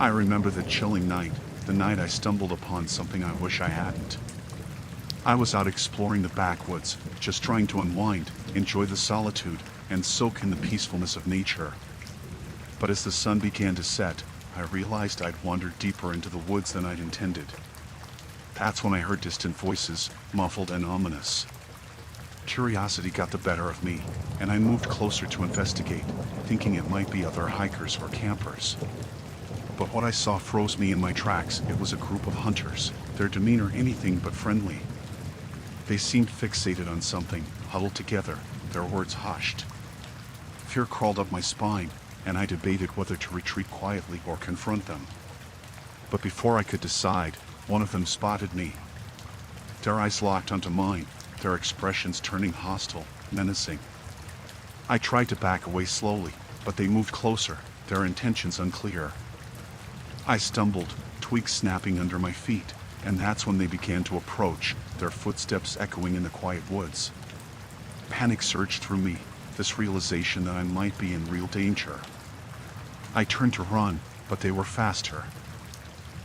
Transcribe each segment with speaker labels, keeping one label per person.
Speaker 1: I remember the chilling night, the night I stumbled upon something I wish I hadn't. I was out exploring the backwoods, just trying to unwind, enjoy the solitude, and soak in the peacefulness of nature. But as the sun began to set, I realized I'd wandered deeper into the woods than I'd intended. That's when I heard distant voices, muffled and ominous. Curiosity got the better of me, and I moved closer to investigate, thinking it might be other hikers or campers. But what I saw froze me in my tracks. It was a group of hunters, their demeanor anything but friendly. They seemed fixated on something, huddled together, their words hushed. Fear crawled up my spine, and I debated whether to retreat quietly or confront them. But before I could decide, one of them spotted me. Their eyes locked onto mine, their expressions turning hostile, menacing. I tried to back away slowly, but they moved closer, their intentions unclear. I stumbled, twigs snapping under my feet, and that's when they began to approach, their footsteps echoing in the quiet woods. Panic surged through me, this realization that I might be in real danger. I turned to run, but they were faster.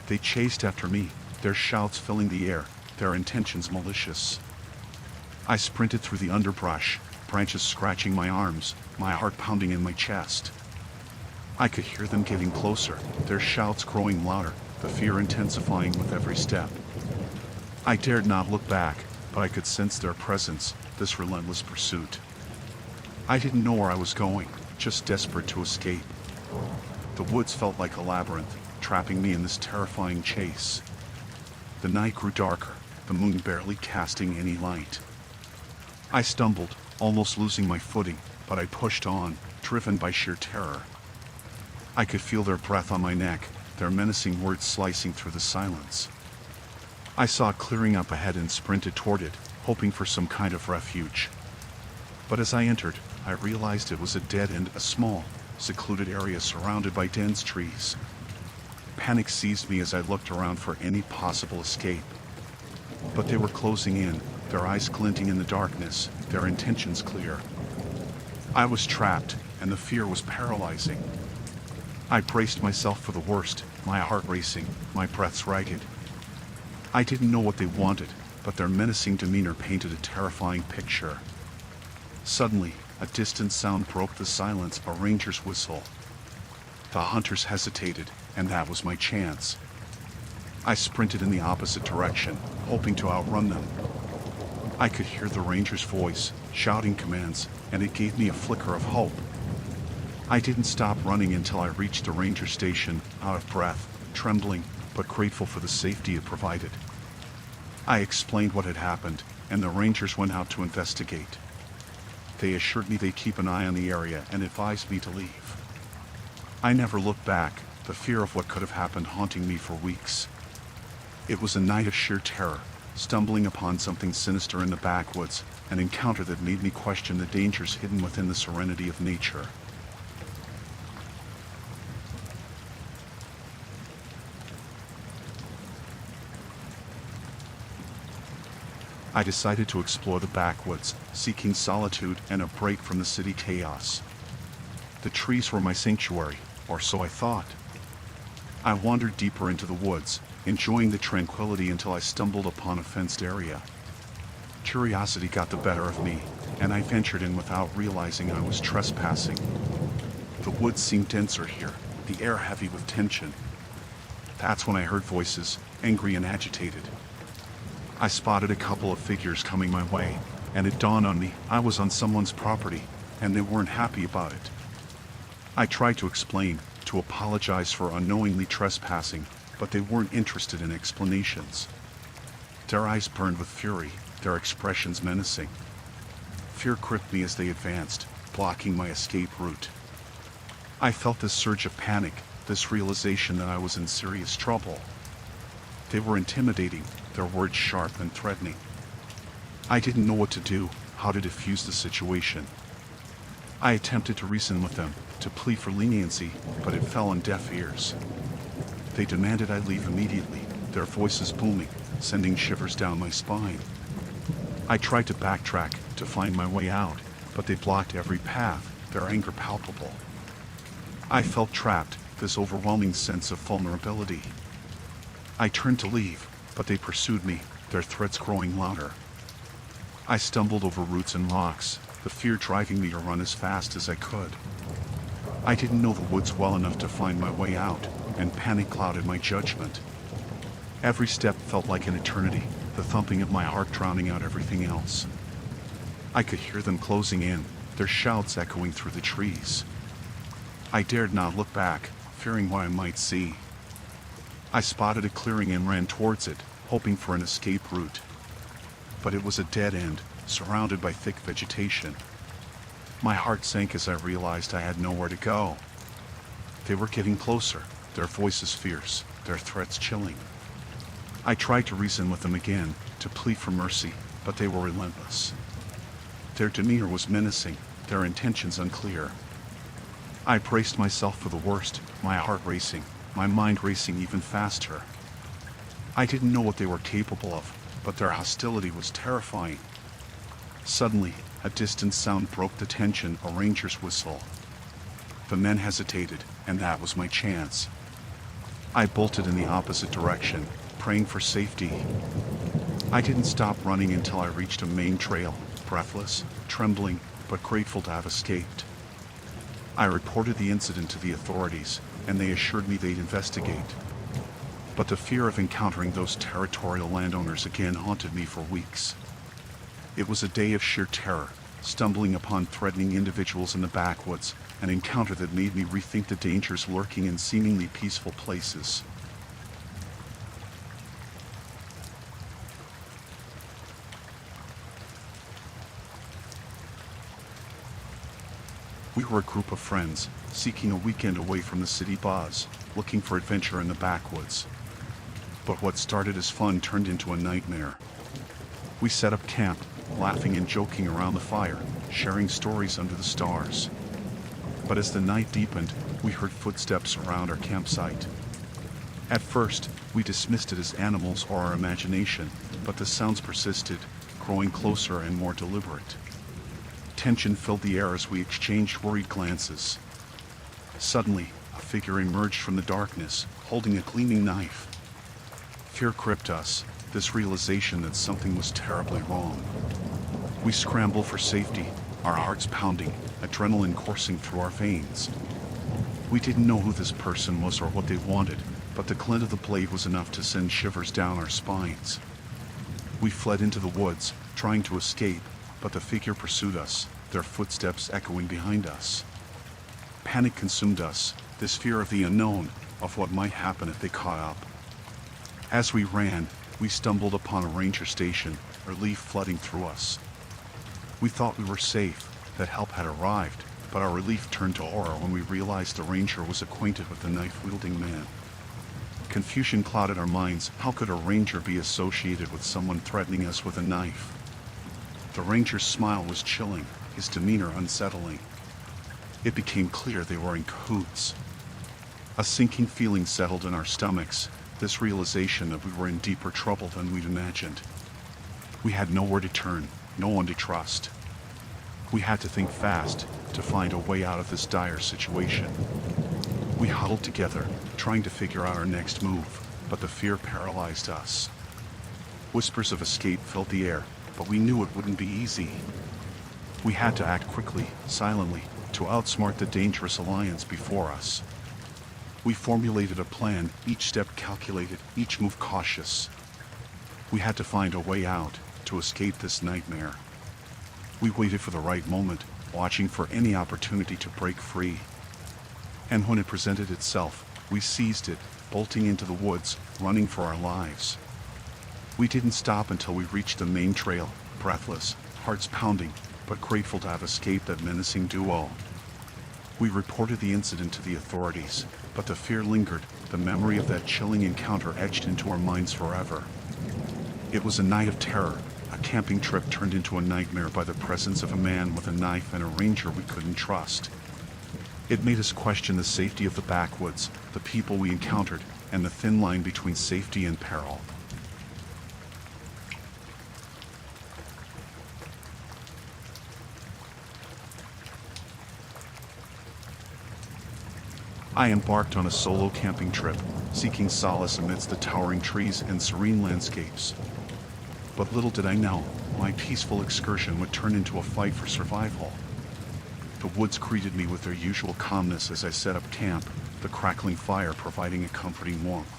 Speaker 1: They chased after me, their shouts filling the air, their intentions malicious. I sprinted through the underbrush, branches scratching my arms, my heart pounding in my chest. I could hear them getting closer, their shouts growing louder, the fear intensifying with every step. I dared not look back, but I could sense their presence, this relentless pursuit. I didn't know where I was going, just desperate to escape. The woods felt like a labyrinth, trapping me in this terrifying chase. The night grew darker, the moon barely casting any light. I stumbled, almost losing my footing, but I pushed on, driven by sheer terror. I could feel their breath on my neck, their menacing words slicing through the silence. I saw it clearing up ahead and sprinted toward it, hoping for some kind of refuge. But as I entered, I realized it was a dead end, a small, secluded area surrounded by dense trees. Panic seized me as I looked around for any possible escape. But they were closing in, their eyes glinting in the darkness, their intentions clear. I was trapped, and the fear was paralyzing. I braced myself for the worst, my heart racing, my breaths ragged. I didn't know what they wanted, but their menacing demeanor painted a terrifying picture. Suddenly, a distant sound broke the silence, a ranger's whistle. The hunters hesitated, and that was my chance. I sprinted in the opposite direction, hoping to outrun them. I could hear the ranger's voice, shouting commands, and it gave me a flicker of hope. I didn't stop running until I reached the ranger station, out of breath, trembling, but grateful for the safety it provided. I explained what had happened, and the rangers went out to investigate. They assured me they'd keep an eye on the area and advised me to leave. I never looked back, the fear of what could have happened haunting me for weeks. It was a night of sheer terror, stumbling upon something sinister in the backwoods, an encounter that made me question the dangers hidden within the serenity of nature. I decided to explore the backwoods, seeking solitude and a break from the city chaos. The trees were my sanctuary, or so I thought. I wandered deeper into the woods, enjoying the tranquility until I stumbled upon a fenced area. Curiosity got the better of me, and I ventured in without realizing I was trespassing. The woods seemed denser here, the air heavy with tension. That's when I heard voices, angry and agitated. I spotted a couple of figures coming my way, and it dawned on me I was on someone's property, and they weren't happy about it. I tried to explain, to apologize for unknowingly trespassing, but they weren't interested in explanations. Their eyes burned with fury, their expressions menacing. Fear gripped me as they advanced, blocking my escape route. I felt this surge of panic, this realization that I was in serious trouble. They were intimidating, their words sharp and threatening. I didn't know what to do, how to defuse the situation. I attempted to reason with them, to plead for leniency, but it fell on deaf ears. They demanded I leave immediately, their voices booming, sending shivers down my spine. I tried to backtrack, to find my way out, but they blocked every path, their anger palpable. I felt trapped, this overwhelming sense of vulnerability. I turned to leave, but they pursued me, their threats growing louder. I stumbled over roots and rocks, the fear driving me to run as fast as I could. I didn't know the woods well enough to find my way out, and panic clouded my judgment. Every step felt like an eternity, the thumping of my heart drowning out everything else. I could hear them closing in, their shouts echoing through the trees. I dared not look back, fearing what I might see. I spotted a clearing and ran towards it, hoping for an escape route. But it was a dead end, surrounded by thick vegetation. My heart sank as I realized I had nowhere to go. They were getting closer, their voices fierce, their threats chilling. I tried to reason with them again, to plead for mercy, but they were relentless. Their demeanor was menacing, their intentions unclear. I braced myself for the worst, my heart racing, my mind racing even faster. I didn't know what they were capable of, but their hostility was terrifying. Suddenly, a distant sound broke the tension, a ranger's whistle. The men hesitated, and that was my chance. I bolted in the opposite direction, praying for safety. I didn't stop running until I reached a main trail, breathless, trembling, but grateful to have escaped. I reported the incident to the authorities, and they assured me they'd investigate. But the fear of encountering those territorial landowners again haunted me for weeks. It was a day of sheer terror, stumbling upon threatening individuals in the backwoods, an encounter that made me rethink the dangers lurking in seemingly peaceful places. We were a group of friends, seeking a weekend away from the city buzz, looking for adventure in the backwoods. But what started as fun turned into a nightmare. We set up camp, laughing and joking around the fire, sharing stories under the stars. But as the night deepened, we heard footsteps around our campsite. At first, we dismissed it as animals or our imagination, but the sounds persisted, growing closer and more deliberate. Tension filled the air as we exchanged worried glances. Suddenly, a figure emerged from the darkness, holding a gleaming knife. Fear gripped us, this realization that something was terribly wrong. We scrambled for safety, our hearts pounding, adrenaline coursing through our veins. We didn't know who this person was or what they wanted, but the glint of the blade was enough to send shivers down our spines. We fled into the woods, trying to escape, but the figure pursued us, their footsteps echoing behind us. Panic consumed us, this fear of the unknown, of what might happen if they caught up. As we ran, we stumbled upon a ranger station, relief flooding through us. We thought we were safe, that help had arrived, but our relief turned to horror when we realized the ranger was acquainted with the knife-wielding man. Confusion clouded our minds. How could a ranger be associated with someone threatening us with a knife? The ranger's smile was chilling, his demeanor unsettling. It became clear they were in cahoots. A sinking feeling settled in our stomachs, this realization that we were in deeper trouble than we'd imagined. We had nowhere to turn, no one to trust. We had to think fast, to find a way out of this dire situation. We huddled together, trying to figure out our next move, but the fear paralyzed us. Whispers of escape filled the air, but we knew it wouldn't be easy. We had to act quickly, silently, to outsmart the dangerous alliance before us. We formulated a plan, each step calculated, each move cautious. We had to find a way out, to escape this nightmare. We waited for the right moment, watching for any opportunity to break free. And when it presented itself, we seized it, bolting into the woods, running for our lives. We didn't stop until we reached the main trail, breathless, hearts pounding, but grateful to have escaped that menacing duo. We reported the incident to the authorities, but the fear lingered, the memory of that chilling encounter etched into our minds forever. It was a night of terror, a camping trip turned into a nightmare by the presence of a man with a knife and a ranger we couldn't trust. It made us question the safety of the backwoods, the people we encountered, and the thin line between safety and peril. I embarked on a solo camping trip, seeking solace amidst the towering trees and serene landscapes. But little did I know, my peaceful excursion would turn into a fight for survival. The woods greeted me with their usual calmness as I set up camp, the crackling fire providing a comforting warmth.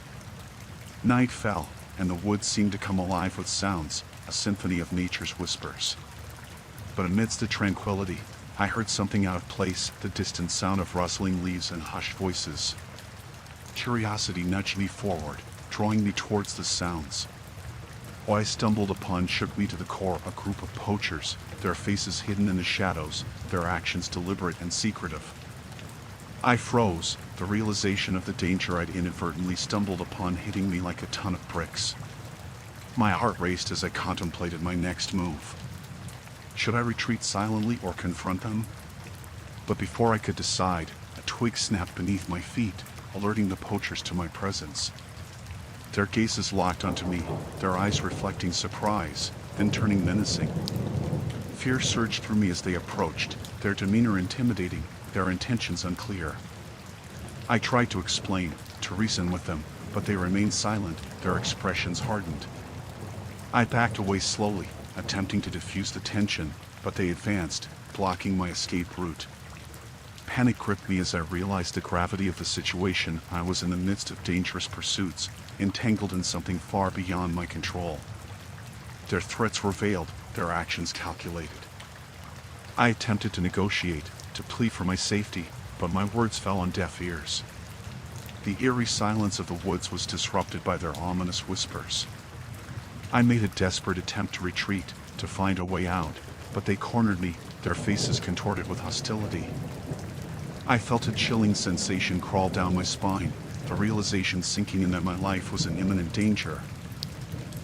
Speaker 1: Night fell, and the woods seemed to come alive with sounds, a symphony of nature's whispers. But amidst the tranquility, I heard something out of place, the distant sound of rustling leaves and hushed voices. Curiosity nudged me forward, drawing me towards the sounds. What I stumbled upon shook me to the core, a group of poachers, their faces hidden in the shadows, their actions deliberate and secretive. I froze, the realization of the danger I'd inadvertently stumbled upon hitting me like a ton of bricks. My heart raced as I contemplated my next move. Should I retreat silently or confront them? But before I could decide, a twig snapped beneath my feet, alerting the poachers to my presence. Their gazes locked onto me, their eyes reflecting surprise, then turning menacing. Fear surged through me as they approached, their demeanor intimidating, their intentions unclear. I tried to explain, to reason with them, but they remained silent, their expressions hardened. I backed away slowly, attempting to diffuse the tension, but they advanced, blocking my escape route. Panic gripped me as I realized the gravity of the situation. I was in the midst of dangerous pursuits, entangled in something far beyond my control. Their threats were veiled, their actions calculated. I attempted to negotiate, to plead for my safety, but my words fell on deaf ears. The eerie silence of the woods was disrupted by their ominous whispers. I made a desperate attempt to retreat, to find a way out, but they cornered me, their faces contorted with hostility. I felt a chilling sensation crawl down my spine, the realization sinking in that my life was in imminent danger.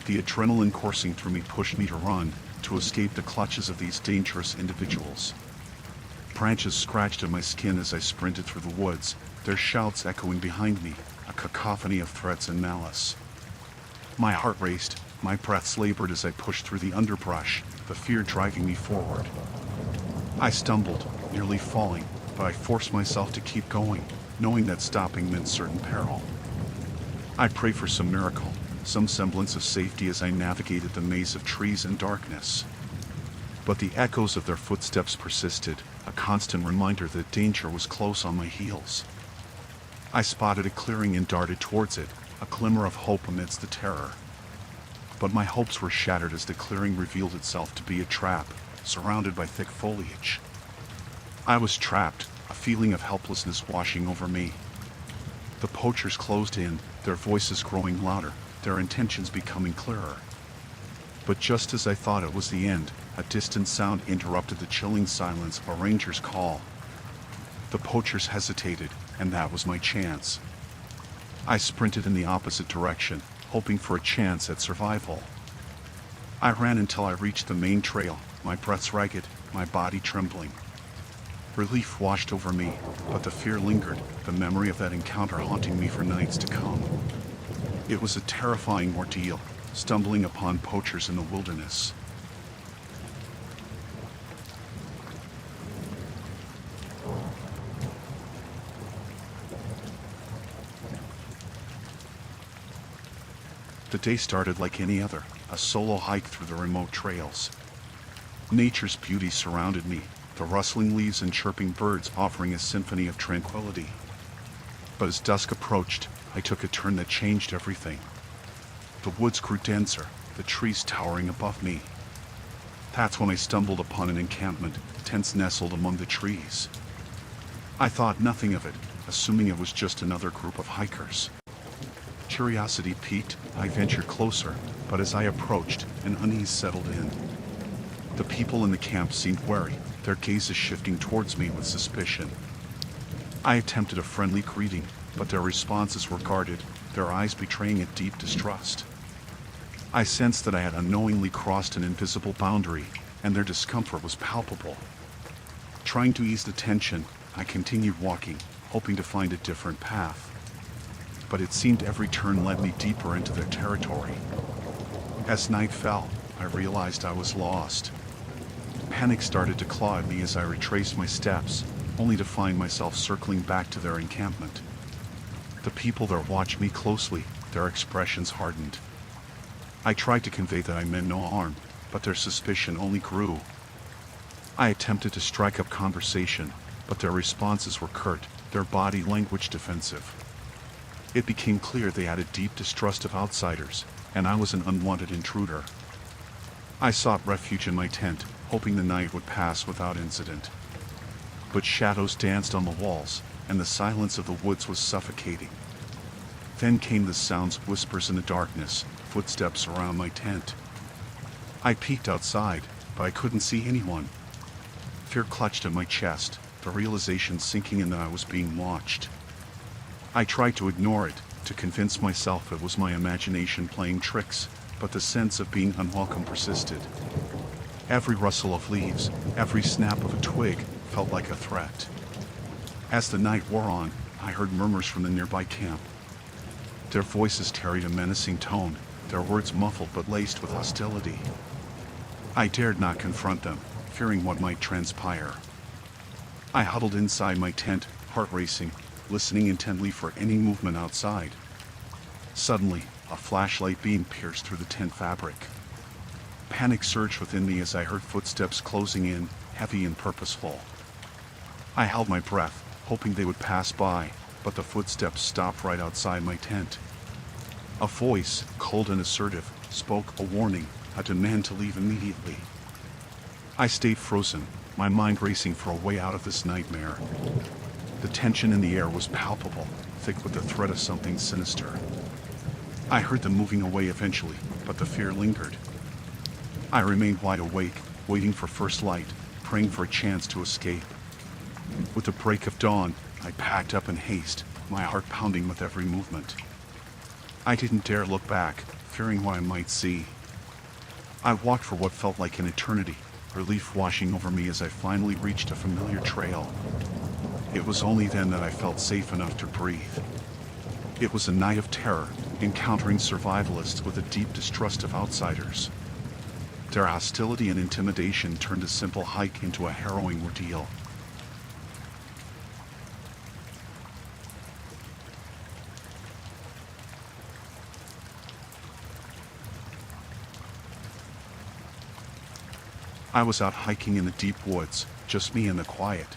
Speaker 1: The adrenaline coursing through me pushed me to run, to escape the clutches of these dangerous individuals. Branches scratched at my skin as I sprinted through the woods, their shouts echoing behind me, a cacophony of threats and malice. My heart raced, my breaths labored as I pushed through the underbrush, the fear driving me forward. I stumbled, nearly falling, but I forced myself to keep going, knowing that stopping meant certain peril. I prayed for some miracle, some semblance of safety as I navigated the maze of trees and darkness. But the echoes of their footsteps persisted, a constant reminder that danger was close on my heels. I spotted a clearing and darted towards it, a glimmer of hope amidst the terror. But my hopes were shattered as the clearing revealed itself to be a trap, surrounded by thick foliage. I was trapped, a feeling of helplessness washing over me. The poachers closed in, their voices growing louder, their intentions becoming clearer. But just as I thought it was the end, a distant sound interrupted the chilling silence, a ranger's call. The poachers hesitated, and that was my chance. I sprinted in the opposite direction, hoping for a chance at survival. I ran until I reached the main trail, my breath ragged, my body trembling. Relief washed over me, but the fear lingered, the memory of that encounter haunting me for nights to come. It was a terrifying ordeal, stumbling upon poachers in the wilderness. The day started like any other, a solo hike through the remote trails. Nature's beauty surrounded me, the rustling leaves and chirping birds offering a symphony of tranquility. But as dusk approached, I took a turn that changed everything. The woods grew denser, the trees towering above me. That's when I stumbled upon an encampment, tents nestled among the trees. I thought nothing of it, assuming it was just another group of hikers. Curiosity piqued, I ventured closer, but as I approached, an unease settled in. The people in the camp seemed wary, their gazes shifting towards me with suspicion. I attempted a friendly greeting, but their responses were guarded, their eyes betraying a deep distrust. I sensed that I had unknowingly crossed an invisible boundary, and their discomfort was palpable. Trying to ease the tension, I continued walking, hoping to find a different path. But it seemed every turn led me deeper into their territory. As night fell, I realized I was lost. Panic started to claw at me as I retraced my steps, only to find myself circling back to their encampment. The people there watched me closely, their expressions hardened. I tried to convey that I meant no harm, but their suspicion only grew. I attempted to strike up conversation, but their responses were curt, their body language defensive. It became clear they had a deep distrust of outsiders, and I was an unwanted intruder. I sought refuge in my tent, hoping the night would pass without incident. But shadows danced on the walls, and the silence of the woods was suffocating. Then came the sounds, whispers in the darkness, footsteps around my tent. I peeked outside, but I couldn't see anyone. Fear clutched at my chest, the realization sinking in that I was being watched. I tried to ignore it, to convince myself it was my imagination playing tricks, but the sense of being unwelcome persisted. Every rustle of leaves, every snap of a twig, felt like a threat. As the night wore on, I heard murmurs from the nearby camp. Their voices carried a menacing tone, their words muffled but laced with hostility. I dared not confront them, fearing what might transpire. I huddled inside my tent, heart racing, listening intently for any movement outside. Suddenly, a flashlight beam pierced through the tent fabric. Panic surged within me as I heard footsteps closing in, heavy and purposeful. I held my breath, hoping they would pass by, but the footsteps stopped right outside my tent. A voice, cold and assertive, spoke a warning, a demand to leave immediately. I stayed frozen, my mind racing for a way out of this nightmare. The tension in the air was palpable, thick with the threat of something sinister. I heard them moving away eventually, but the fear lingered. I remained wide awake, waiting for first light, praying for a chance to escape. With the break of dawn, I packed up in haste, my heart pounding with every movement. I didn't dare look back, fearing what I might see. I walked for what felt like an eternity, relief washing over me as I finally reached a familiar trail. It was only then that I felt safe enough to breathe. It was a night of terror, encountering survivalists with a deep distrust of outsiders. Their hostility and intimidation turned a simple hike into a harrowing ordeal. I was out hiking in the deep woods, just me and the quiet.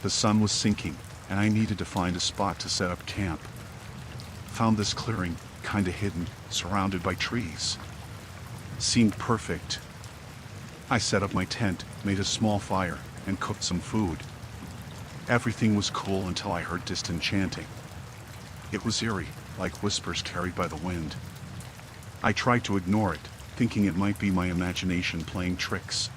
Speaker 1: The sun was sinking, and I needed to find a spot to set up camp. Found this clearing, kinda hidden, surrounded by trees. Seemed perfect. I set up my tent, made a small fire, and cooked some food. Everything was cool until I heard distant chanting. It was eerie, like whispers carried by the wind. I tried to ignore it, thinking it might be my imagination playing tricks.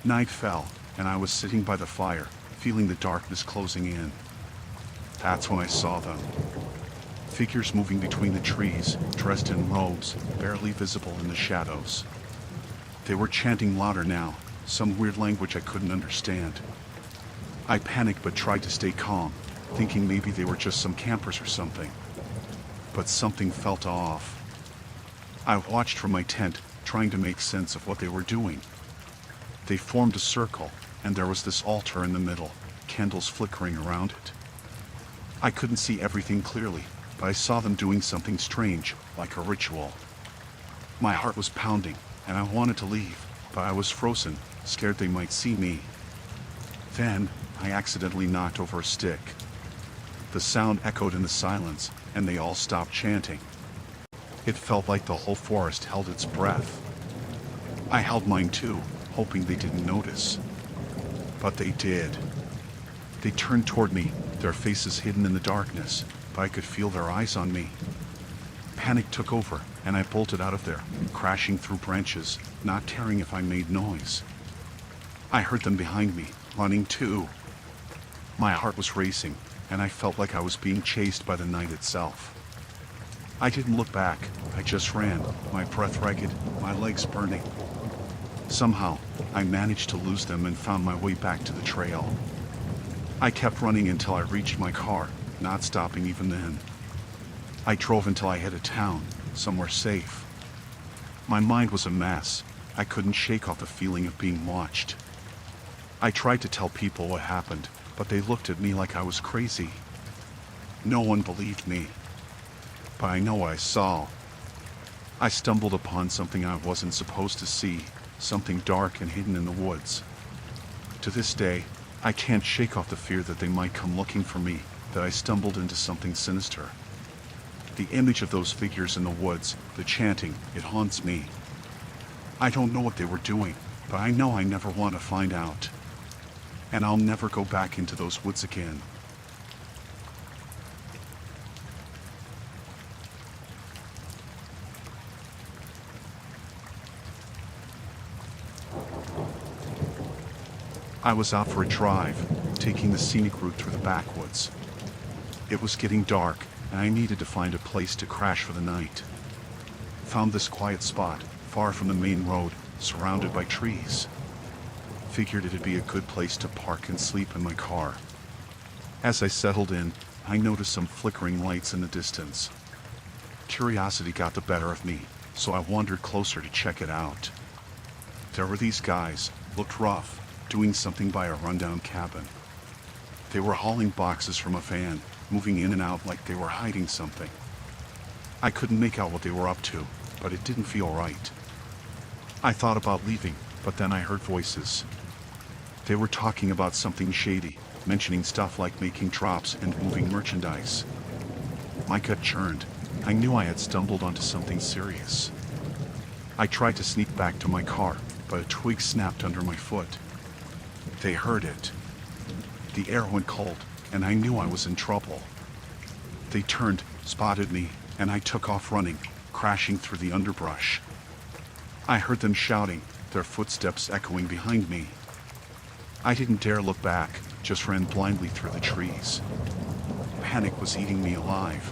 Speaker 1: Night fell, and I was sitting by the fire, feeling the darkness closing in. That's when I saw them. Figures moving between the trees, dressed in robes, barely visible in the shadows. They were chanting louder now, some weird language I couldn't understand. I panicked but tried to stay calm, thinking maybe they were just some campers or something. But something felt off. I watched from my tent, trying to make sense of what they were doing. They formed a circle, and there was this altar in the middle, candles flickering around it. I couldn't see everything clearly, but I saw them doing something strange, like a ritual. My heart was pounding, and I wanted to leave, but I was frozen, scared they might see me. Then, I accidentally knocked over a stick. The sound echoed in the silence, and they all stopped chanting. It felt like the whole forest held its breath. I held mine too, hoping they didn't notice. But they did. They turned toward me, their faces hidden in the darkness, but I could feel their eyes on me. Panic took over, and I bolted out of there, crashing through branches, not caring if I made noise. I heard them behind me, running too. My heart was racing, and I felt like I was being chased by the night itself. I didn't look back, I just ran, my breath ragged, my legs burning. Somehow, I managed to lose them and found my way back to the trail. I kept running until I reached my car, not stopping even then. I drove until I hit a town, somewhere safe. My mind was a mess. I couldn't shake off the feeling of being watched. I tried to tell people what happened, but they looked at me like I was crazy. No one believed me. But I know what I saw. I stumbled upon something I wasn't supposed to see, something dark and hidden in the woods. To this day, I can't shake off the fear that they might come looking for me, that I stumbled into something sinister. The image of those figures in the woods, the chanting, it haunts me. I don't know what they were doing, but I know I never want to find out. And I'll never go back into those woods again. I was out for a drive, taking the scenic route through the backwoods. It was getting dark, and I needed to find a place to crash for the night. Found this quiet spot, far from the main road, surrounded by trees. Figured it'd be a good place to park and sleep in my car. As I settled in, I noticed some flickering lights in the distance. Curiosity got the better of me, so I wandered closer to check it out. There were these guys, looked rough, doing something by a rundown cabin. They were hauling boxes from a van, moving in and out like they were hiding something. I couldn't make out what they were up to, but it didn't feel right. I thought about leaving, but then I heard voices. They were talking about something shady, mentioning stuff like making drops and moving merchandise. My gut churned. I knew I had stumbled onto something serious. I tried to sneak back to my car, but a twig snapped under my foot. They heard it. The air went cold, and I knew I was in trouble. They turned, spotted me, and I took off running, crashing through the underbrush. I heard them shouting, their footsteps echoing behind me. I didn't dare look back, just ran blindly through the trees. Panic was eating me alive.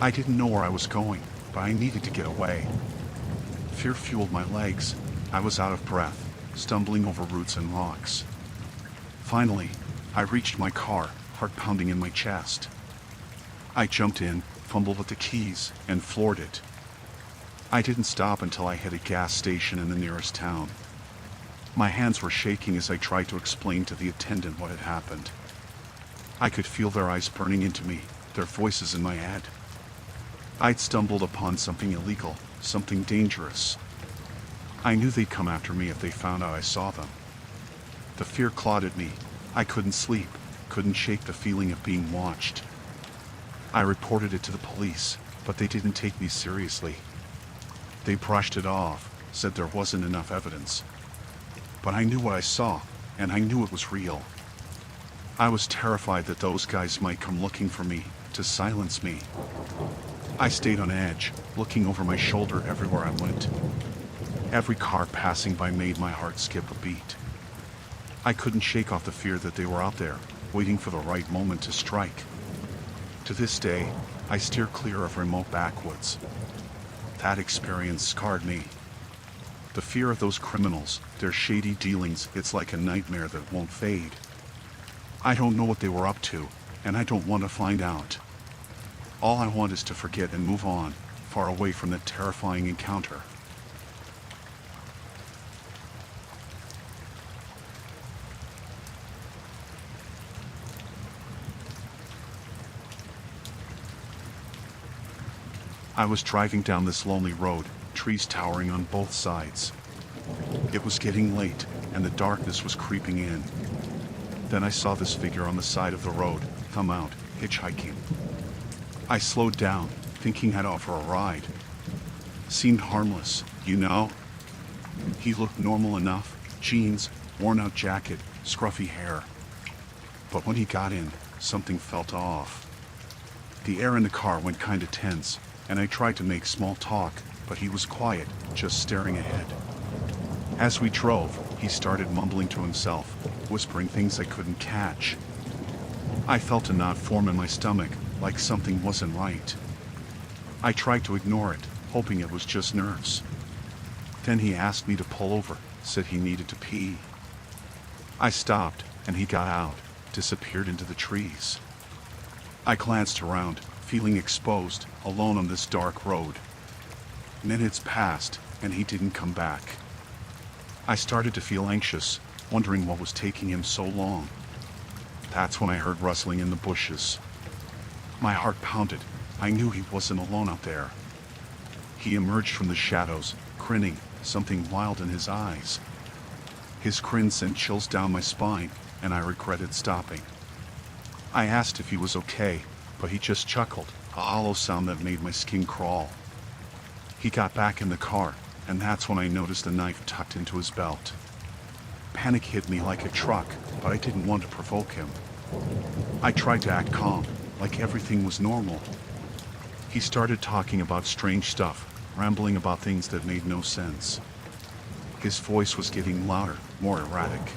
Speaker 1: I didn't know where I was going, but I needed to get away. Fear fueled my legs. I was out of breath, stumbling over roots and rocks. Finally, I reached my car, heart pounding in my chest. I jumped in, fumbled with the keys, and floored it. I didn't stop until I hit a gas station in the nearest town. My hands were shaking as I tried to explain to the attendant what had happened. I could feel their eyes burning into me, their voices in my head. I'd stumbled upon something illegal, something dangerous. I knew they'd come after me if they found out I saw them. The fear clawed at me. I couldn't sleep, couldn't shake the feeling of being watched. I reported it to the police, but they didn't take me seriously. They brushed it off, said there wasn't enough evidence. But I knew what I saw, and I knew it was real. I was terrified that those guys might come looking for me, to silence me. I stayed on edge, looking over my shoulder everywhere I went. Every car passing by made my heart skip a beat. I couldn't shake off the fear that they were out there, waiting for the right moment to strike. To this day, I steer clear of remote backwoods. That experience scarred me. The fear of those criminals, their shady dealings, it's like a nightmare that won't fade. I don't know what they were up to, and I don't want to find out. All I want is to forget and move on, far away from that terrifying encounter. I was driving down this lonely road, trees towering on both sides. It was getting late, and the darkness was creeping in. Then I saw this figure on the side of the road, thumb out, hitchhiking. I slowed down, thinking I'd offer a ride. Seemed harmless, you know? He looked normal enough, jeans, worn-out jacket, scruffy hair. But when he got in, something felt off. The air in the car went kinda tense, and I tried to make small talk, but he was quiet, just staring ahead. As we drove, he started mumbling to himself, whispering things I couldn't catch. I felt a knot form in my stomach, like something wasn't right. I tried to ignore it, hoping it was just nerves. Then he asked me to pull over, said he needed to pee. I stopped, and he got out, disappeared into the trees. I glanced around, feeling exposed, alone on this dark road. Minutes passed, and he didn't come back. I started to feel anxious, wondering what was taking him so long. That's when I heard rustling in the bushes. My heart pounded. I knew he wasn't alone out there. He emerged from the shadows, grinning, something wild in his eyes. His grin sent chills down my spine, and I regretted stopping. I asked if he was okay, but he just chuckled, a hollow sound that made my skin crawl. He got back in the car, and that's when I noticed a knife tucked into his belt. Panic hit me like a truck, but I didn't want to provoke him. I tried to act calm, like everything was normal. He started talking about strange stuff, rambling about things that made no sense. His voice was getting louder, more erratic.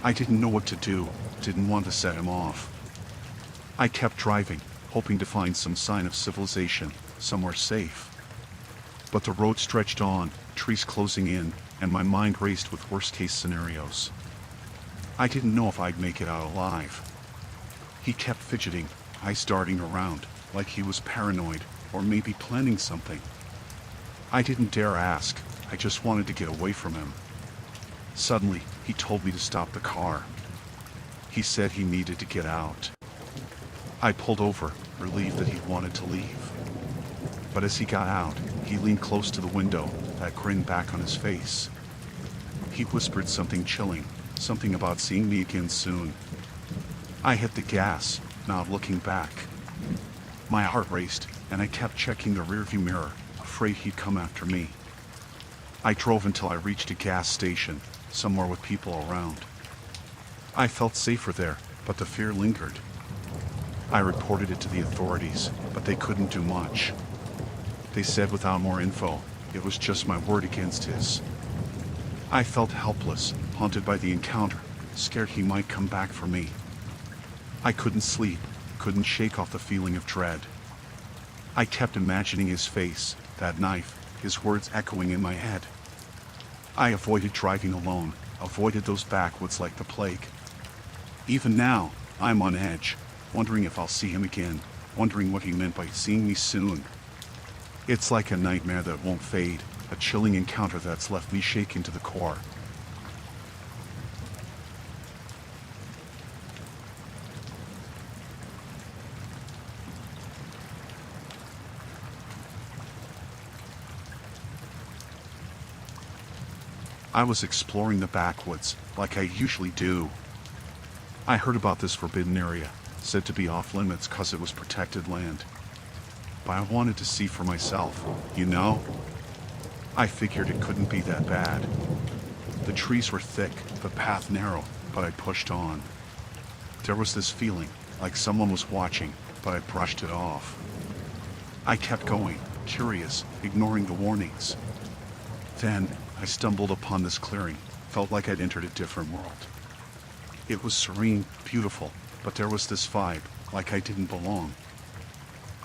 Speaker 1: I didn't know what to do, didn't want to set him off. I kept driving, hoping to find some sign of civilization, somewhere safe. But the road stretched on, trees closing in, and my mind raced with worst-case scenarios. I didn't know if I'd make it out alive. He kept fidgeting, eyes darting around, like he was paranoid, or maybe planning something. I didn't dare ask, I just wanted to get away from him. Suddenly, he told me to stop the car. He said he needed to get out. I pulled over, relieved that he wanted to leave. But as he got out, he leaned close to the window, that grin back on his face. He whispered something chilling, something about seeing me again soon. I hit the gas, not looking back. My heart raced, and I kept checking the rearview mirror, afraid he'd come after me. I drove until I reached a gas station, somewhere with people around. I felt safer there, but the fear lingered. I reported it to the authorities, but they couldn't do much. They said without more info, it was just my word against his. I felt helpless, haunted by the encounter, scared he might come back for me. I couldn't sleep, couldn't shake off the feeling of dread. I kept imagining his face, that knife, his words echoing in my head. I avoided driving alone, avoided those backwoods like the plague. Even now, I'm on edge, wondering if I'll see him again, wondering what he meant by seeing me soon. It's like a nightmare that won't fade, a chilling encounter that's left me shaken to the core. I was exploring the backwoods, like I usually do. I heard about this forbidden area, said to be off limits cause it was protected land. But I wanted to see for myself, you know? I figured it couldn't be that bad. The trees were thick, the path narrow, but I pushed on. There was this feeling, like someone was watching, but I brushed it off. I kept going, curious, ignoring the warnings. Then, I stumbled upon this clearing, felt like I'd entered a different world. It was serene, beautiful, but there was this vibe, like I didn't belong.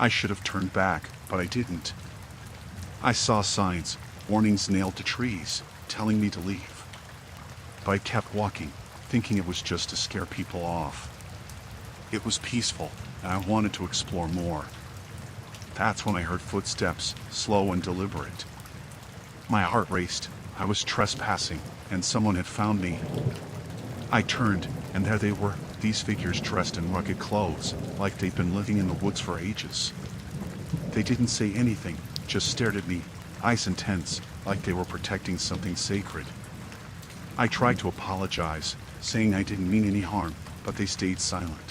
Speaker 1: I should have turned back, but I didn't. I saw signs, warnings nailed to trees, telling me to leave. But I kept walking, thinking it was just to scare people off. It was peaceful, and I wanted to explore more. That's when I heard footsteps, slow and deliberate. My heart raced. I was trespassing, and someone had found me. I turned, and there they were, these figures dressed in rugged clothes, like they'd been living in the woods for ages. They didn't say anything, just stared at me, eyes intense, like they were protecting something sacred. I tried to apologize, saying I didn't mean any harm, but they stayed silent.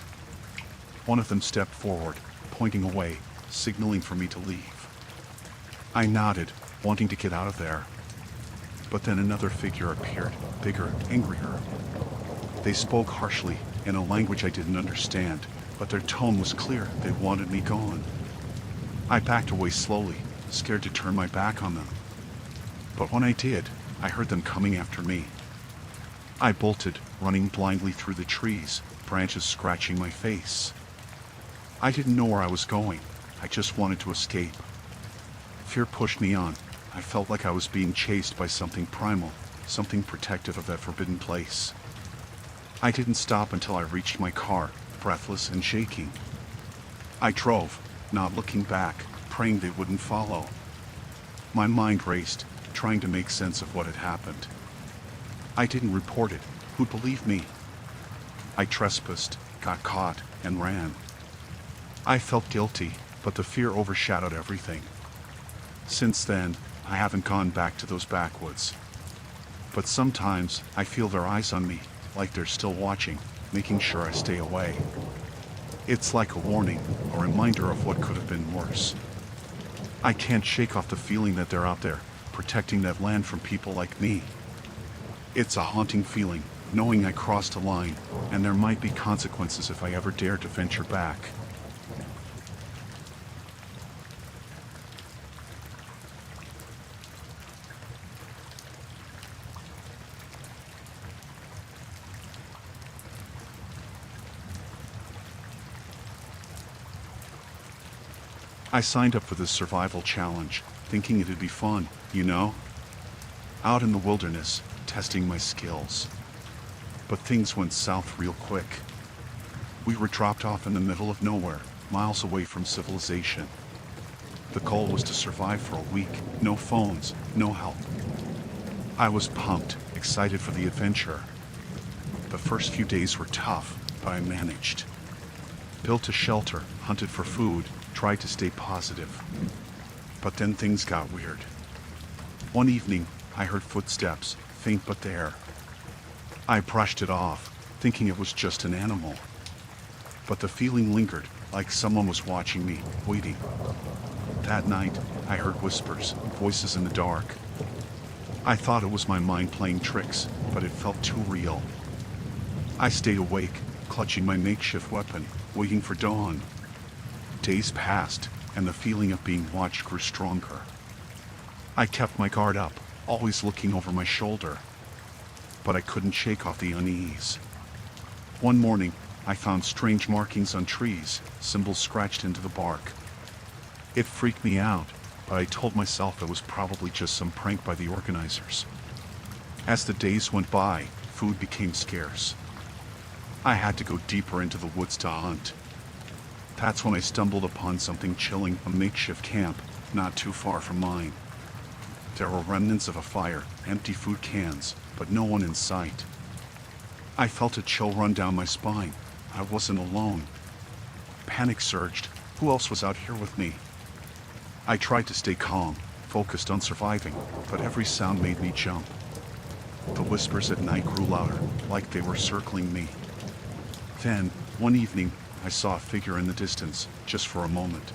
Speaker 1: One of them stepped forward, pointing away, signaling for me to leave. I nodded, wanting to get out of there. But then another figure appeared, bigger, angrier. They spoke harshly, in a language I didn't understand, but their tone was clear. They wanted me gone. I backed away slowly, scared to turn my back on them. But when I did, I heard them coming after me. I bolted, running blindly through the trees, branches scratching my face. I didn't know where I was going. I just wanted to escape. Fear pushed me on. I felt like I was being chased by something primal, something protective of that forbidden place. I didn't stop until I reached my car, breathless and shaking. I drove, not looking back, praying they wouldn't follow. My mind raced, trying to make sense of what had happened. I didn't report it. Who'd believe me? I trespassed, got caught, and ran. I felt guilty, but the fear overshadowed everything. Since then, I haven't gone back to those backwoods. But sometimes, I feel their eyes on me, like they're still watching, making sure I stay away. It's like a warning, a reminder of what could have been worse. I can't shake off the feeling that they're out there, protecting that land from people like me. It's a haunting feeling, knowing I crossed a line, and there might be consequences if I ever dare to venture back. I signed up for this survival challenge, thinking it'd be fun, you know? Out in the wilderness, testing my skills. But things went south real quick. We were dropped off in the middle of nowhere, miles away from civilization. The goal was to survive for a week, no phones, no help. I was pumped, excited for the adventure. The first few days were tough, but I managed. Built a shelter, hunted for food, tried to stay positive. But then things got weird. One evening, I heard footsteps, faint but there. I brushed it off, thinking it was just an animal. But the feeling lingered, like someone was watching me, waiting. That night, I heard whispers, voices in the dark. I thought it was my mind playing tricks, but it felt too real. I stayed awake, clutching my makeshift weapon, waiting for dawn. Days passed, and the feeling of being watched grew stronger. I kept my guard up, always looking over my shoulder. But I couldn't shake off the unease. One morning, I found strange markings on trees, symbols scratched into the bark. It freaked me out, but I told myself it was probably just some prank by the organizers. As the days went by, food became scarce. I had to go deeper into the woods to hunt. That's when I stumbled upon something chilling, a makeshift camp, not too far from mine. There were remnants of a fire, empty food cans, but no one in sight. I felt a chill run down my spine. I wasn't alone. Panic surged. Who else was out here with me? I tried to stay calm, focused on surviving, but every sound made me jump. The whispers at night grew louder, like they were circling me. Then, one evening, I saw a figure in the distance, just for a moment.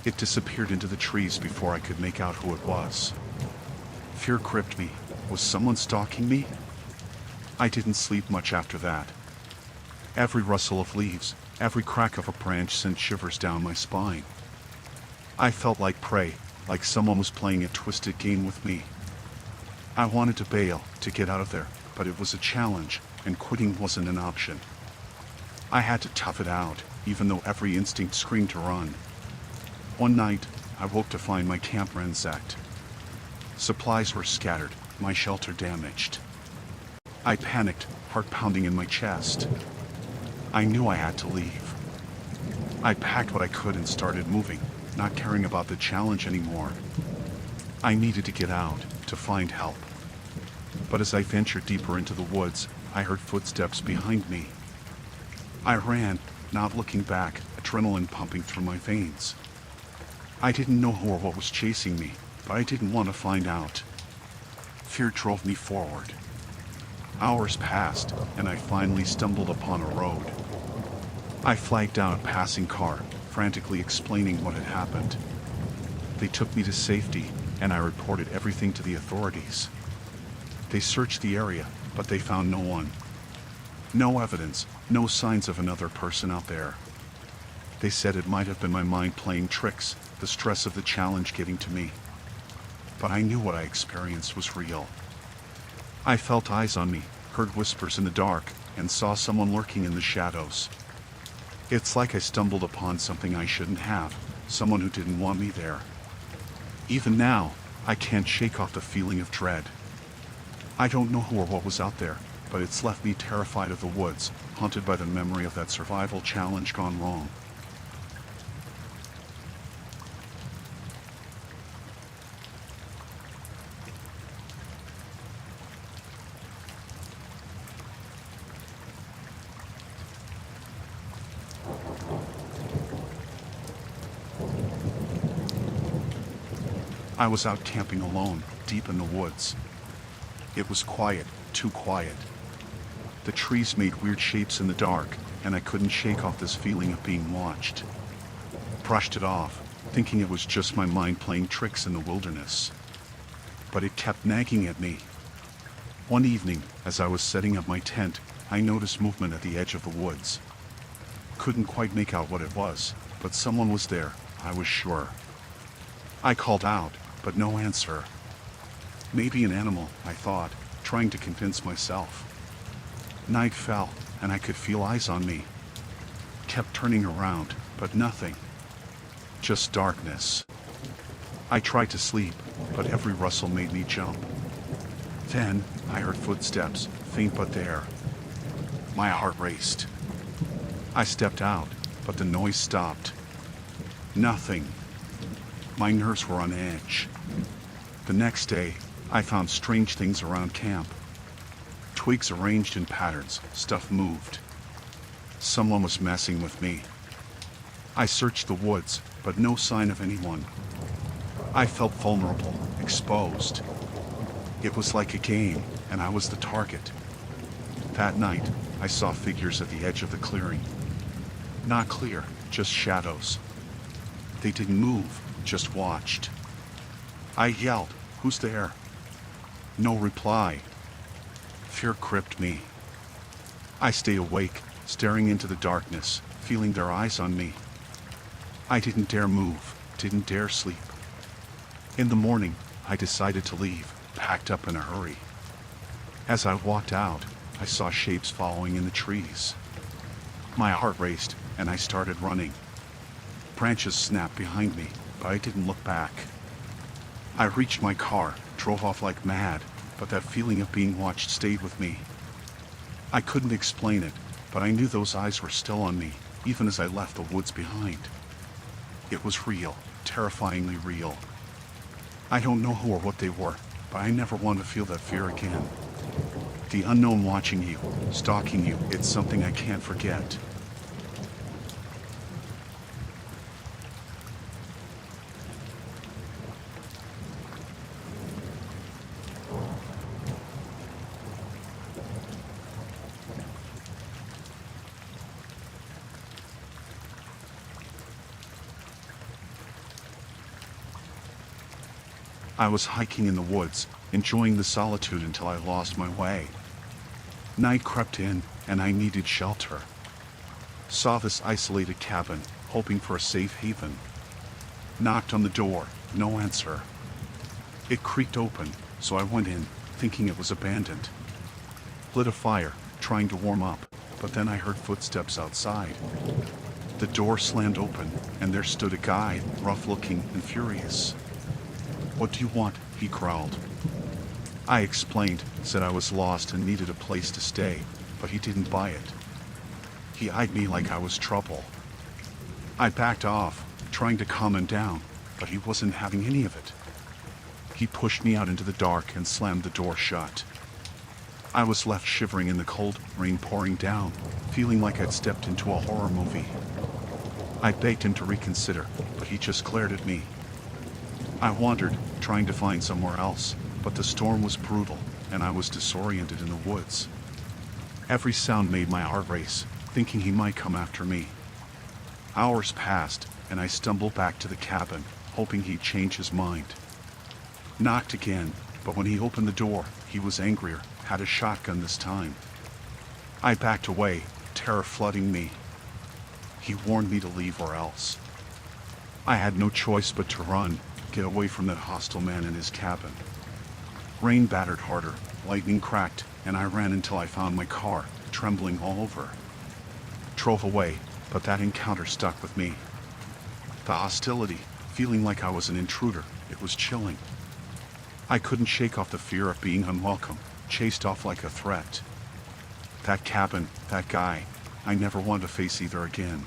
Speaker 1: It disappeared into the trees before I could make out who it was. Fear gripped me. Was someone stalking me? I didn't sleep much after that. Every rustle of leaves, every crack of a branch sent shivers down my spine. I felt like prey, like someone was playing a twisted game with me. I wanted to bail, to get out of there, but it was a challenge, and quitting wasn't an option. I had to tough it out, even though every instinct screamed to run. One night, I woke to find my camp ransacked. Supplies were scattered, my shelter damaged. I panicked, heart pounding in my chest. I knew I had to leave. I packed what I could and started moving, not caring about the challenge anymore. I needed to get out, to find help. But as I ventured deeper into the woods, I heard footsteps behind me. I ran, not looking back, adrenaline pumping through my veins. I didn't know who or what was chasing me, but I didn't want to find out. Fear drove me forward. Hours passed, and I finally stumbled upon a road. I flagged down a passing car, frantically explaining what had happened. They took me to safety, and I reported everything to the authorities. They searched the area, but they found no one. No evidence, no signs of another person out there. They said it might have been my mind playing tricks, the stress of the challenge getting to me. But I knew what I experienced was real. I felt eyes on me, heard whispers in the dark, and saw someone lurking in the shadows. It's like I stumbled upon something I shouldn't have, someone who didn't want me there. Even now, I can't shake off the feeling of dread. I don't know who or what was out there, but it's left me terrified of the woods, haunted by the memory of that survival challenge gone wrong. I was out camping alone, deep in the woods. It was quiet, too quiet. The trees made weird shapes in the dark, and I couldn't shake off this feeling of being watched. Brushed it off, thinking it was just my mind playing tricks in the wilderness. But it kept nagging at me. One evening, as I was setting up my tent, I noticed movement at the edge of the woods. Couldn't quite make out what it was, but someone was there, I was sure. I called out, but no answer. Maybe an animal, I thought, trying to convince myself. Night fell, and I could feel eyes on me. Kept turning around, but nothing. Just darkness. I tried to sleep, but every rustle made me jump. Then, I heard footsteps, faint but there. My heart raced. I stepped out, but the noise stopped. Nothing. My nerves were on edge. The next day, I found strange things around camp. Twigs arranged in patterns, stuff moved. Someone was messing with me. I searched the woods, but no sign of anyone. I felt vulnerable, exposed. It was like a game, and I was the target. That night, I saw figures at the edge of the clearing. Not clear, just shadows. They didn't move, just watched. I yelled, "Who's there?" No reply. Fear gripped me. I stayed awake, staring into the darkness, feeling their eyes on me. I didn't dare move, didn't dare sleep. In the morning, I decided to leave, packed up in a hurry. As I walked out, I saw shapes following in the trees. My heart raced, and I started running. Branches snapped behind me, but I didn't look back. I reached my car, drove off like mad, but that feeling of being watched stayed with me. I couldn't explain it, but I knew those eyes were still on me, even as I left the woods behind. It was real, terrifyingly real. I don't know who or what they were, but I never want to feel that fear again. The unknown watching you, stalking you, it's something I can't forget. I was hiking in the woods, enjoying the solitude until I lost my way. Night crept in, and I needed shelter. Saw this isolated cabin, hoping for a safe haven. Knocked on the door, no answer. It creaked open, so I went in, thinking it was abandoned. Lit a fire, trying to warm up, but then I heard footsteps outside. The door slammed open, and there stood a guy, rough-looking and furious. "What do you want?" he growled. I explained, said I was lost and needed a place to stay, but he didn't buy it. He eyed me like I was trouble. I backed off, trying to calm him down, but he wasn't having any of it. He pushed me out into the dark and slammed the door shut. I was left shivering in the cold rain pouring down, feeling like I'd stepped into a horror movie. I begged him to reconsider, but he just glared at me. I wandered, trying to find somewhere else, but the storm was brutal, and I was disoriented in the woods. Every sound made my heart race, thinking he might come after me. Hours passed, and I stumbled back to the cabin, hoping he'd change his mind. Knocked again, but when he opened the door, he was angrier, had a shotgun this time. I backed away, terror flooding me. He warned me to leave or else. I had no choice but to run, get away from that hostile man in his cabin. Rain battered harder, lightning cracked, and I ran until I found my car, trembling all over. Drove away, but that encounter stuck with me. The hostility, feeling like I was an intruder, it was chilling. I couldn't shake off the fear of being unwelcome, chased off like a threat. That cabin, that guy, I never wanted to face either again.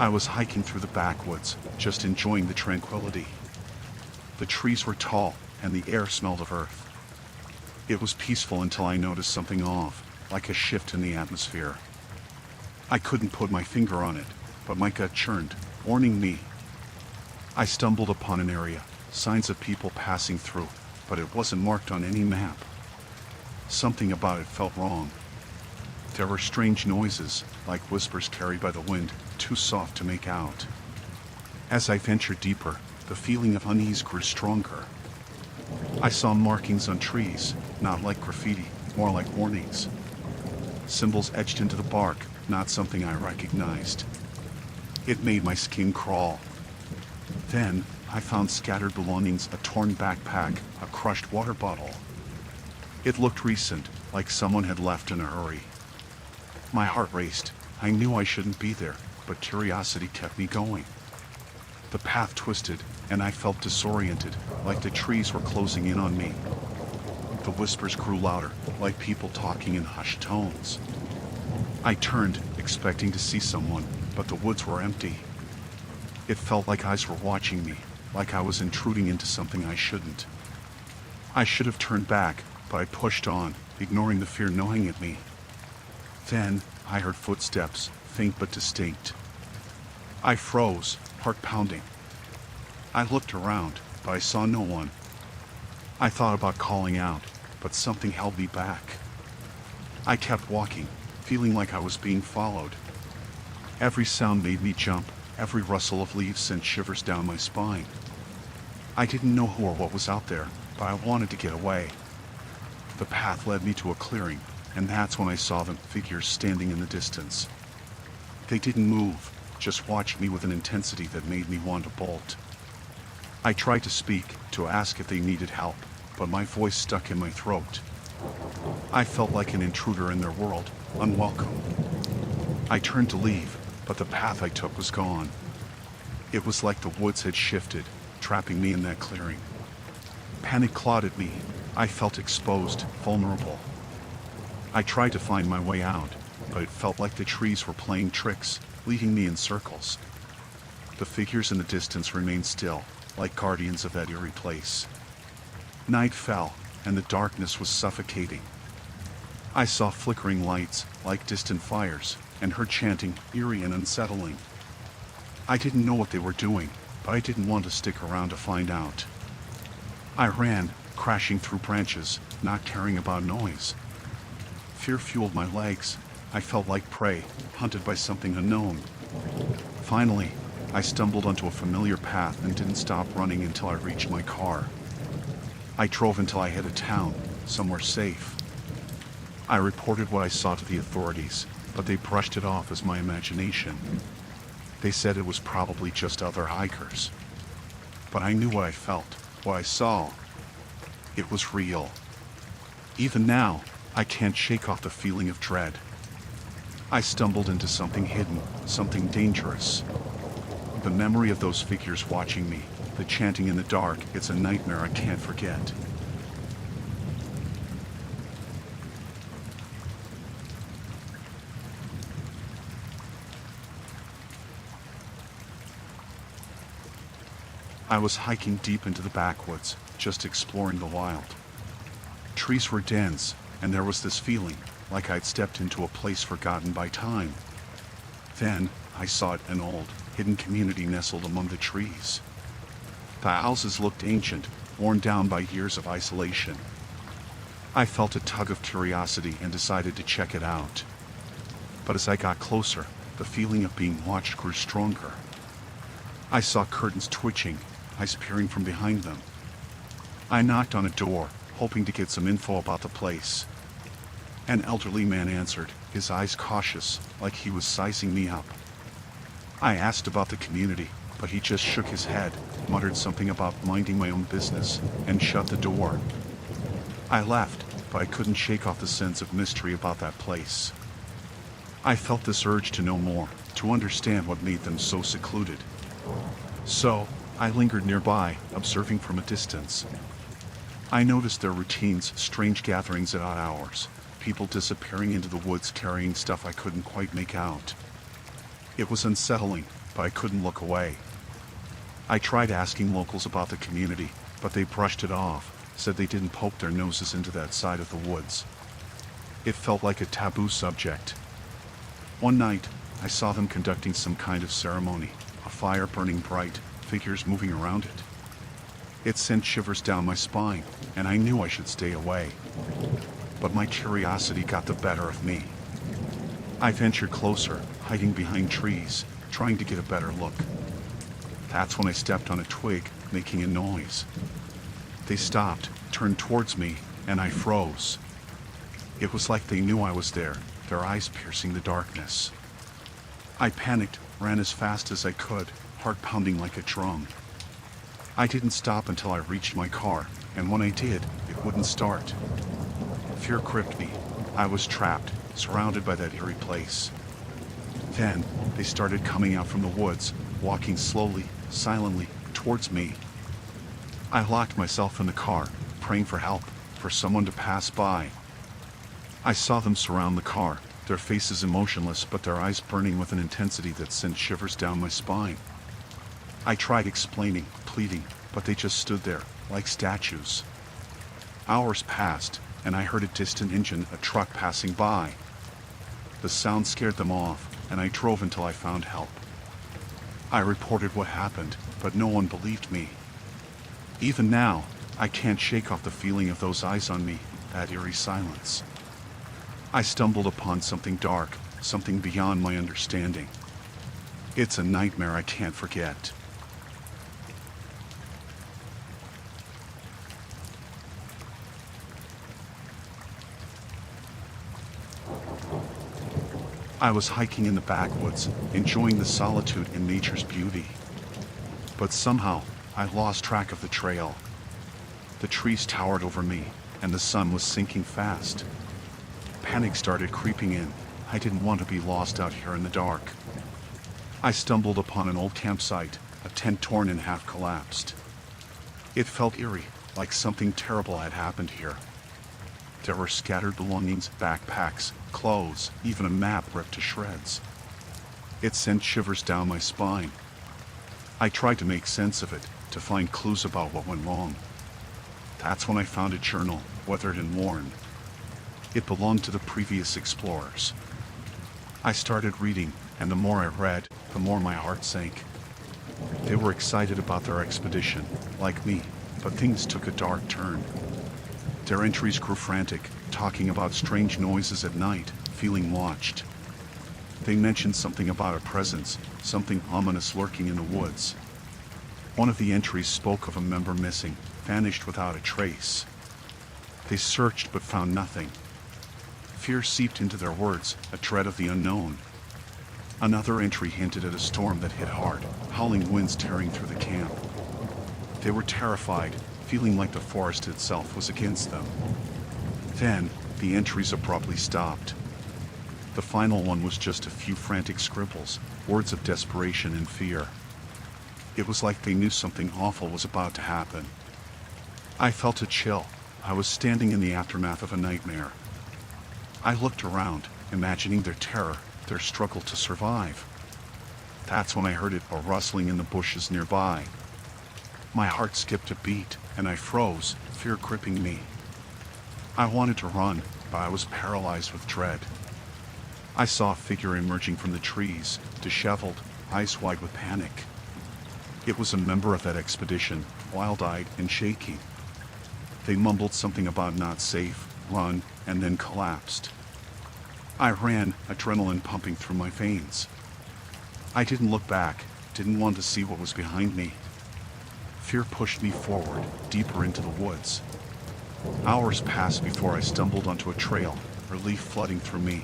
Speaker 1: I was hiking through the backwoods, just enjoying the tranquility. The trees were tall, and the air smelled of earth. It was peaceful until I noticed something off, like a shift in the atmosphere. I couldn't put my finger on it, but my gut churned, warning me. I stumbled upon an area, signs of people passing through, but it wasn't marked on any map. Something about it felt wrong. There were strange noises, like whispers carried by the wind, too soft to make out. As I ventured deeper, the feeling of unease grew stronger. I saw markings on trees, not like graffiti, more like warnings. Symbols etched into the bark, not something I recognized. It made my skin crawl. Then, I found scattered belongings, a torn backpack, a crushed water bottle. It looked recent, like someone had left in a hurry. My heart raced. I knew I shouldn't be there, but curiosity kept me going. The path twisted, and I felt disoriented, like the trees were closing in on me. The whispers grew louder, like people talking in hushed tones. I turned, expecting to see someone, but the woods were empty. It felt like eyes were watching me, like I was intruding into something I shouldn't. I should have turned back, but I pushed on, ignoring the fear gnawing at me. Then, I heard footsteps, faint but distinct. I froze, heart pounding. I looked around, but I saw no one. I thought about calling out, but something held me back. I kept walking, feeling like I was being followed. Every sound made me jump, every rustle of leaves sent shivers down my spine. I didn't know who or what was out there, but I wanted to get away. The path led me to a clearing, and that's when I saw the figures standing in the distance. They didn't move, just watched me with an intensity that made me want to bolt. I tried to speak, to ask if they needed help, but my voice stuck in my throat. I felt like an intruder in their world, unwelcome. I turned to leave, but the path I took was gone. It was like the woods had shifted, trapping me in that clearing. Panic clawed at me. I felt exposed, vulnerable. I tried to find my way out, but it felt like the trees were playing tricks, leading me in circles. The figures in the distance remained still, like guardians of that eerie place. Night fell, and the darkness was suffocating. I saw flickering lights, like distant fires, and heard chanting, eerie and unsettling. I didn't know what they were doing, but I didn't want to stick around to find out. I ran, crashing through branches, not caring about noise. Fear fueled my legs. I felt like prey, hunted by something unknown. Finally, I stumbled onto a familiar path and didn't stop running until I reached my car. I drove until I hit a town, somewhere safe. I reported what I saw to the authorities, but they brushed it off as my imagination. They said it was probably just other hikers. But I knew what I felt, what I saw. It was real. Even now, I can't shake off the feeling of dread. I stumbled into something hidden, something dangerous. The memory of those figures watching me, the chanting in the dark, it's a nightmare I can't forget. I was hiking deep into the backwoods, just exploring the wild. Trees were dense, and there was this feeling, like I'd stepped into a place forgotten by time. Then, I saw an old, hidden community nestled among the trees. The houses looked ancient, worn down by years of isolation. I felt a tug of curiosity and decided to check it out. But as I got closer, the feeling of being watched grew stronger. I saw curtains twitching, eyes peering from behind them. I knocked on a door, hoping to get some info about the place. An elderly man answered, his eyes cautious, like he was sizing me up. I asked about the community, but he just shook his head, muttered something about minding my own business, and shut the door. I left, but I couldn't shake off the sense of mystery about that place. I felt this urge to know more, to understand what made them so secluded. So, I lingered nearby, observing from a distance. I noticed their routines, strange gatherings at odd hours, people disappearing into the woods carrying stuff I couldn't quite make out. It was unsettling, but I couldn't look away. I tried asking locals about the community, but they brushed it off, said they didn't poke their noses into that side of the woods. It felt like a taboo subject. One night, I saw them conducting some kind of ceremony, a fire burning bright, figures moving around it. It sent shivers down my spine, and I knew I should stay away. But my curiosity got the better of me. I ventured closer, hiding behind trees, trying to get a better look. That's when I stepped on a twig, making a noise. They stopped, turned towards me, and I froze. It was like they knew I was there, their eyes piercing the darkness. I panicked, ran as fast as I could, heart pounding like a drum. I didn't stop until I reached my car, and when I did, it wouldn't start. Fear gripped me. I was trapped, surrounded by that eerie place. Then, they started coming out from the woods, walking slowly, silently, towards me. I locked myself in the car, praying for help, for someone to pass by. I saw them surround the car, their faces emotionless but their eyes burning with an intensity that sent shivers down my spine. I tried explaining, pleading, but they just stood there, like statues. Hours passed, and I heard a distant engine, a truck passing by. The sound scared them off, and I drove until I found help. I reported what happened, but no one believed me. Even now, I can't shake off the feeling of those eyes on me, that eerie silence. I stumbled upon something dark, something beyond my understanding. It's a nightmare I can't forget. I was hiking in the backwoods, enjoying the solitude and nature's beauty. But somehow, I lost track of the trail. The trees towered over me, and the sun was sinking fast. Panic started creeping in. I didn't want to be lost out here in the dark. I stumbled upon an old campsite, a tent torn and half collapsed. It felt eerie, like something terrible had happened here. There were scattered belongings, backpacks, clothes, even a map ripped to shreds. It sent shivers down my spine. I tried to make sense of it, to find clues about what went wrong. That's when I found a journal, weathered and worn. It belonged to the previous explorers. I started reading, and the more I read, the more my heart sank. They were excited about their expedition, like me, but things took a dark turn. Their entries grew frantic, talking about strange noises at night, feeling watched. They mentioned something about a presence, something ominous lurking in the woods. One of the entries spoke of a member missing, vanished without a trace. They searched but found nothing. Fear seeped into their words, a dread of the unknown. Another entry hinted at a storm that hit hard, howling winds tearing through the camp. They were terrified, feeling like the forest itself was against them. Then, the entries abruptly stopped. The final one was just a few frantic scribbles, words of desperation and fear. It was like they knew something awful was about to happen. I felt a chill. I was standing in the aftermath of a nightmare. I looked around, imagining their terror, their struggle to survive. That's when I heard a rustling in the bushes nearby. My heart skipped a beat, and I froze, fear gripping me. I wanted to run, but I was paralyzed with dread. I saw a figure emerging from the trees, disheveled, eyes wide with panic. It was a member of that expedition, wild-eyed and shaking. They mumbled something about not safe, run, and then collapsed. I ran, adrenaline pumping through my veins. I didn't look back, didn't want to see what was behind me. Fear pushed me forward, deeper into the woods. Hours passed before I stumbled onto a trail, relief flooding through me.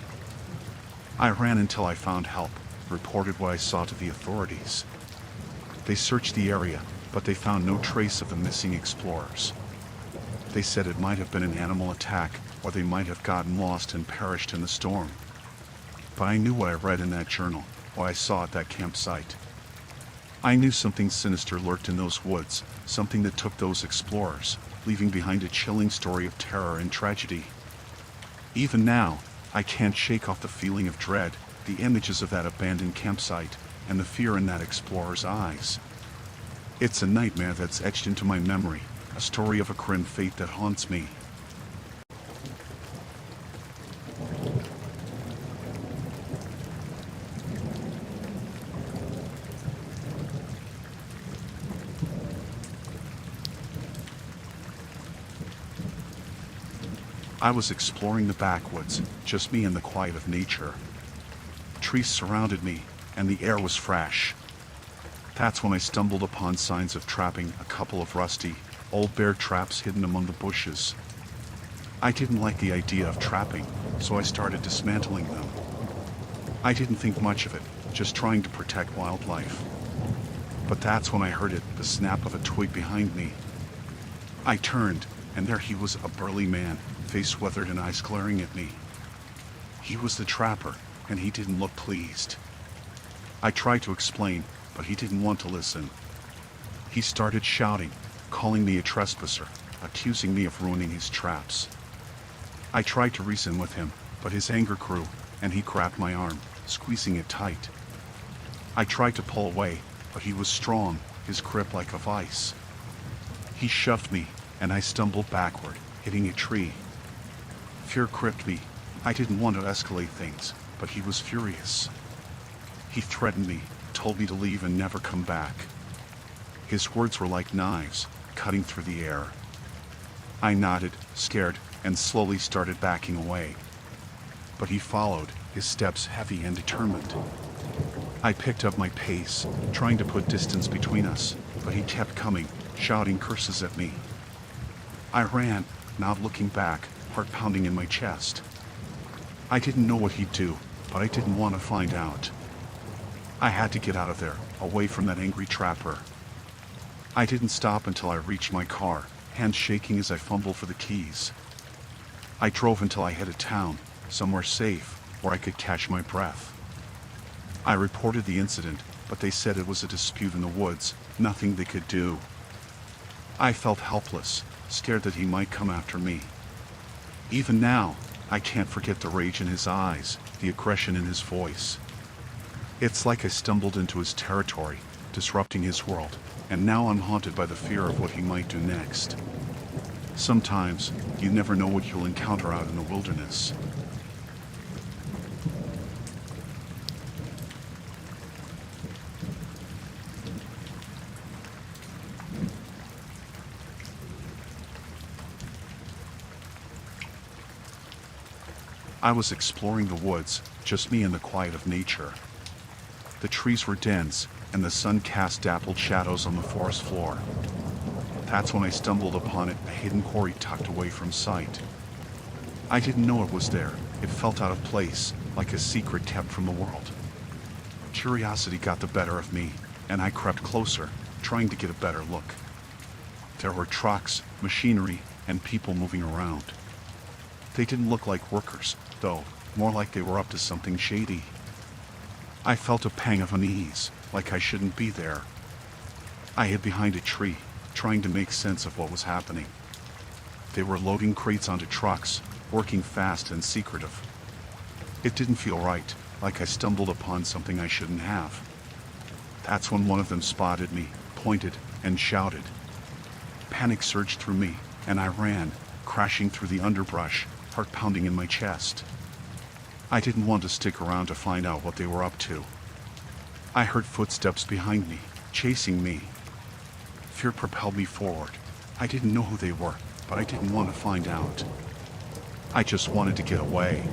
Speaker 1: I ran until I found help, reported what I saw to the authorities. They searched the area, but they found no trace of the missing explorers. They said it might have been an animal attack, or they might have gotten lost and perished in the storm. But I knew what I read in that journal, what I saw at that campsite. I knew something sinister lurked in those woods, something that took those explorers, leaving behind a chilling story of terror and tragedy. Even now, I can't shake off the feeling of dread, the images of that abandoned campsite, and the fear in that explorer's eyes. It's a nightmare that's etched into my memory, a story of a grim fate that haunts me. I was exploring the backwoods, just me and the quiet of nature. Trees surrounded me, and the air was fresh. That's when I stumbled upon signs of trapping, a couple of rusty, old bear traps hidden among the bushes. I didn't like the idea of trapping, so I started dismantling them. I didn't think much of it, just trying to protect wildlife. But that's when I heard it, the snap of a twig behind me. I turned, and there he was, a burly man, face weathered and eyes glaring at me. He was the trapper, and he didn't look pleased. I tried to explain, but he didn't want to listen. He started shouting, calling me a trespasser, accusing me of ruining his traps. I tried to reason with him, but his anger grew, and he grabbed my arm, squeezing it tight. I tried to pull away, but he was strong, his grip like a vice. He shoved me, and I stumbled backward, hitting a tree. Fear gripped me. I didn't want to escalate things, but he was furious. He threatened me, told me to leave and never come back. His words were like knives, cutting through the air. I nodded, scared, and slowly started backing away. But he followed, his steps heavy and determined. I picked up my pace, trying to put distance between us, but he kept coming, shouting curses at me. I ran, not looking back, heart pounding in my chest. I didn't know what he'd do, but I didn't want to find out. I had to get out of there, away from that angry trapper. I didn't stop until I reached my car, hands shaking as I fumbled for the keys. I drove until I hit a town, somewhere safe, where I could catch my breath. I reported the incident, but they said it was a dispute in the woods, nothing they could do. I felt helpless, scared that he might come after me. Even now, I can't forget the rage in his eyes, the aggression in his voice. It's like I stumbled into his territory, disrupting his world, and now I'm haunted by the fear of what he might do next. Sometimes, you never know what you'll encounter out in the wilderness. I was exploring the woods, just me and the quiet of nature. The trees were dense, and the sun cast dappled shadows on the forest floor. That's when I stumbled upon it, a hidden quarry tucked away from sight. I didn't know it was there. It felt out of place, like a secret kept from the world. Curiosity got the better of me, and I crept closer, trying to get a better look. There were trucks, machinery, and people moving around. They didn't look like workers, though, more like they were up to something shady. I felt a pang of unease, like I shouldn't be there. I hid behind a tree, trying to make sense of what was happening. They were loading crates onto trucks, working fast and secretive. It didn't feel right, like I stumbled upon something I shouldn't have. That's when one of them spotted me, pointed, and shouted. Panic surged through me, and I ran, crashing through the underbrush, heart pounding in my chest. I didn't want to stick around to find out what they were up to. I heard footsteps behind me, chasing me. Fear propelled me forward. I didn't know who they were, but I didn't want to find out. I just wanted to get away.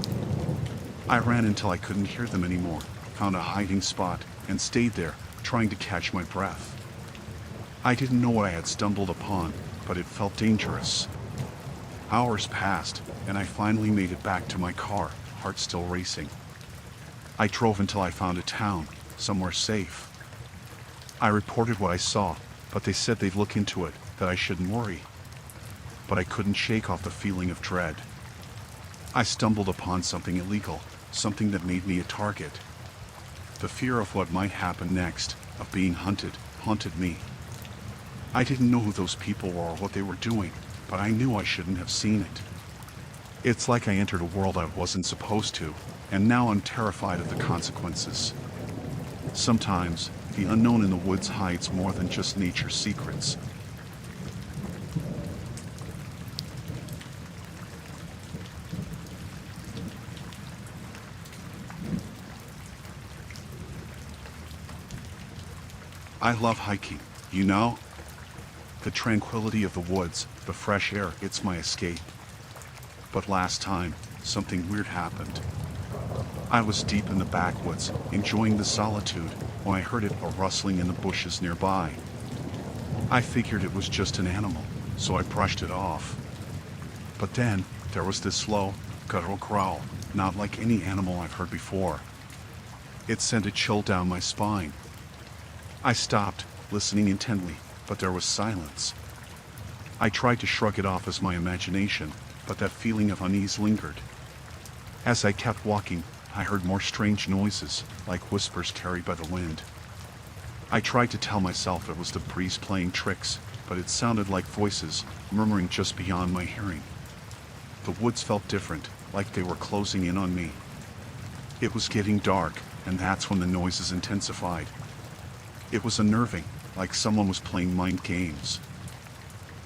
Speaker 1: I ran until I couldn't hear them anymore, found a hiding spot, and stayed there, trying to catch my breath. I didn't know what I had stumbled upon, but it felt dangerous. Hours passed, and I finally made it back to my car, heart still racing. I drove until I found a town, somewhere safe. I reported what I saw, but they said they'd look into it, that I shouldn't worry. But I couldn't shake off the feeling of dread. I stumbled upon something illegal, something that made me a target. The fear of what might happen next, of being hunted, haunted me. I didn't know who those people were or what they were doing, but I knew I shouldn't have seen it. It's like I entered a world I wasn't supposed to, and now I'm terrified of the consequences. Sometimes, the unknown in the woods hides more than just nature's secrets. I love hiking, you know? The tranquility of the woods, the fresh air, it's my escape. But last time, something weird happened. I was deep in the backwoods, enjoying the solitude, when I heard a rustling in the bushes nearby. I figured it was just an animal, so I brushed it off. But then, there was this slow, guttural growl, not like any animal I've heard before. It sent a chill down my spine. I stopped, listening intently, but there was silence. I tried to shrug it off as my imagination, but that feeling of unease lingered. As I kept walking, I heard more strange noises, like whispers carried by the wind. I tried to tell myself it was the breeze playing tricks, but it sounded like voices, murmuring just beyond my hearing. The woods felt different, like they were closing in on me. It was getting dark, and that's when the noises intensified. It was unnerving, like someone was playing mind games.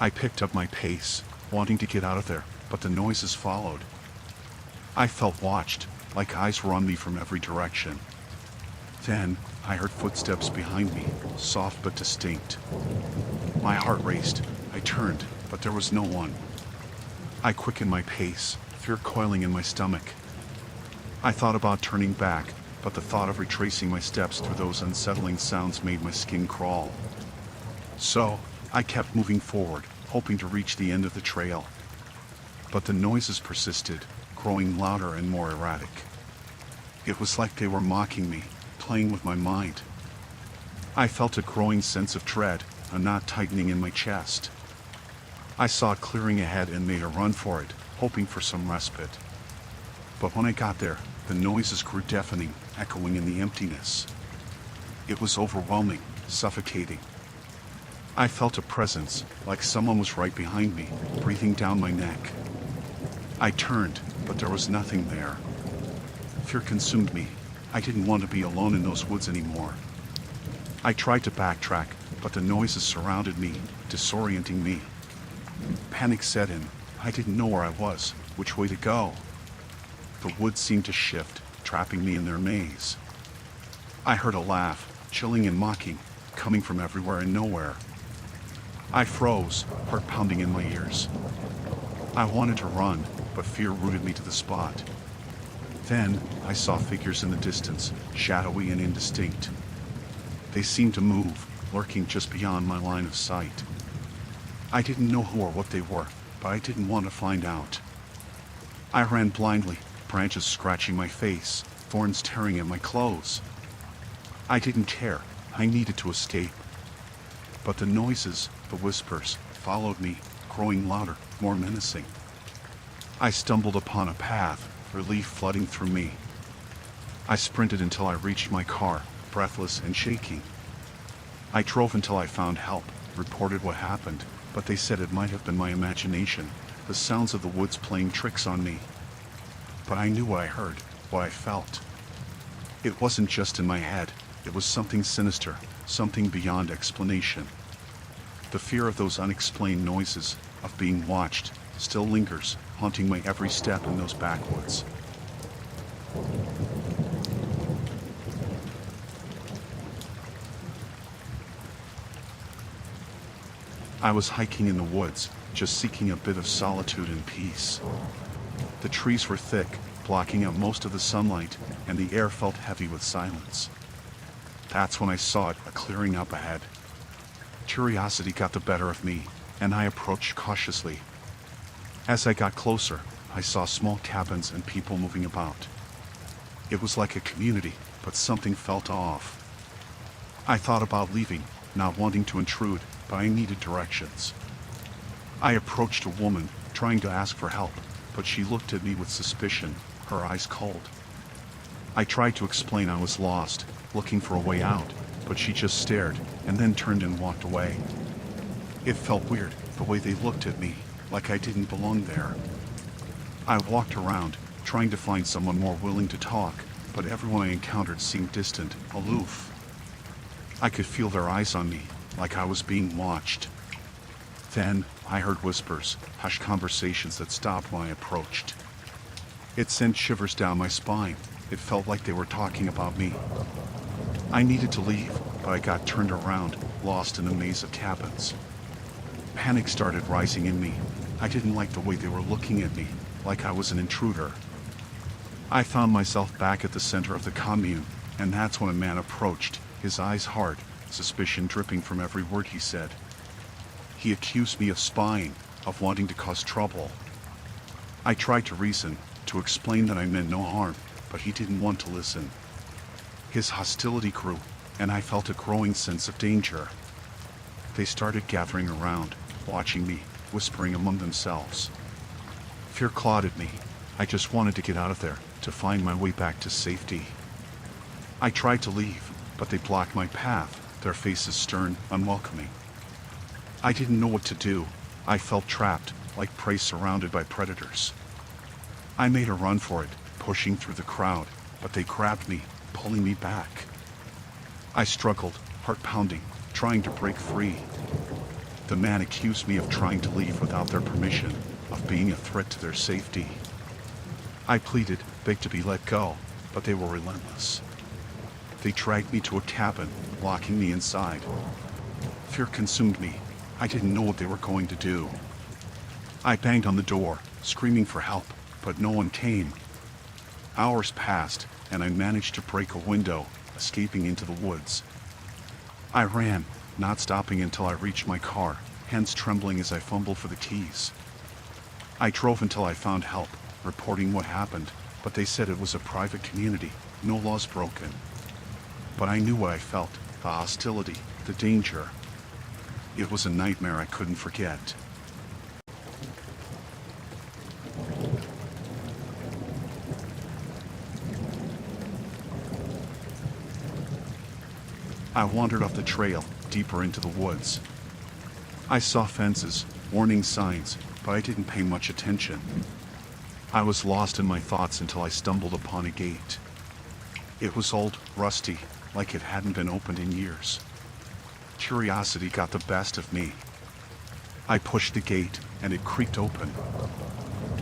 Speaker 1: I picked up my pace, wanting to get out of there, but the noises followed. I felt watched, like eyes were on me from every direction. Then, I heard footsteps behind me, soft but distinct. My heart raced. I turned, but there was no one. I quickened my pace, fear coiling in my stomach. I thought about turning back, but the thought of retracing my steps through those unsettling sounds made my skin crawl. So, I kept moving forward, hoping to reach the end of the trail. But the noises persisted, growing louder and more erratic. It was like they were mocking me, playing with my mind. I felt a growing sense of dread, a knot tightening in my chest. I saw it clearing ahead and made a run for it, hoping for some respite. But when I got there, the noises grew deafening, echoing in the emptiness. It was overwhelming, suffocating. I felt a presence, like someone was right behind me, breathing down my neck. I turned, but there was nothing there. Fear consumed me. I didn't want to be alone in those woods anymore. I tried to backtrack, but the noises surrounded me, disorienting me. Panic set in. I didn't know where I was, which way to go. The woods seemed to shift, trapping me in their maze. I heard a laugh, chilling and mocking, coming from everywhere and nowhere. I froze, heart pounding in my ears. I wanted to run, but fear rooted me to the spot. Then, I saw figures in the distance, shadowy and indistinct. They seemed to move, lurking just beyond my line of sight. I didn't know who or what they were, but I didn't want to find out. I ran blindly, branches scratching my face, thorns tearing at my clothes. I didn't care. I needed to escape. But the noises, the whispers, followed me, growing louder, more menacing. I stumbled upon a path, relief flooding through me. I sprinted until I reached my car, breathless and shaking. I drove until I found help, reported what happened, but they said it might have been my imagination, the sounds of the woods playing tricks on me. But I knew what I heard, what I felt. It wasn't just in my head, it was something sinister, something beyond explanation. The fear of those unexplained noises, of being watched, still lingers, haunting my every step in those backwoods. I was hiking in the woods, just seeking a bit of solitude and peace. The trees were thick, blocking out most of the sunlight, and the air felt heavy with silence. That's when I saw it, a clearing up ahead. Curiosity got the better of me, and I approached cautiously. As I got closer, I saw small cabins and people moving about. It was like a community, but something felt off. I thought about leaving, not wanting to intrude, but I needed directions. I approached a woman, trying to ask for help, but she looked at me with suspicion, her eyes cold. I tried to explain I was lost, looking for a way out, but she just stared, and then turned and walked away. It felt weird, the way they looked at me, like I didn't belong there. I walked around, trying to find someone more willing to talk, but everyone I encountered seemed distant, aloof. I could feel their eyes on me, like I was being watched. Then, I heard whispers, hushed conversations that stopped when I approached. It sent shivers down my spine. It felt like they were talking about me. I needed to leave, but I got turned around, lost in a maze of cabins. Panic started rising in me. I didn't like the way they were looking at me, like I was an intruder. I found myself back at the center of the commune, and that's when a man approached, his eyes hard, suspicion dripping from every word he said. He accused me of spying, of wanting to cause trouble. I tried to reason, to explain that I meant no harm, but he didn't want to listen. His hostility grew, and I felt a growing sense of danger. They started gathering around, watching me, whispering among themselves. Fear clouded me. I just wanted to get out of there, to find my way back to safety. I tried to leave, but they blocked my path, their faces stern, unwelcoming. I didn't know what to do. I felt trapped, like prey surrounded by predators. I made a run for it, pushing through the crowd, but they grabbed me, pulling me back. I struggled, heart pounding, trying to break free. The man accused me of trying to leave without their permission, of being a threat to their safety. I pleaded, begged to be let go, but they were relentless. They dragged me to a cabin, locking me inside. Fear consumed me. I didn't know what they were going to do. I banged on the door, screaming for help, but no one came. Hours passed, and I managed to break a window, escaping into the woods. I ran, not stopping until I reached my car, hands trembling as I fumbled for the keys. I drove until I found help, reporting what happened, but they said it was a private community, no laws broken. But I knew what I felt, the hostility, the danger. It was a nightmare I couldn't forget. I wandered off the trail, deeper into the woods. I saw fences, warning signs, but I didn't pay much attention. I was lost in my thoughts until I stumbled upon a gate. It was old, rusty, like it hadn't been opened in years. Curiosity got the best of me. I pushed the gate, and it creaked open.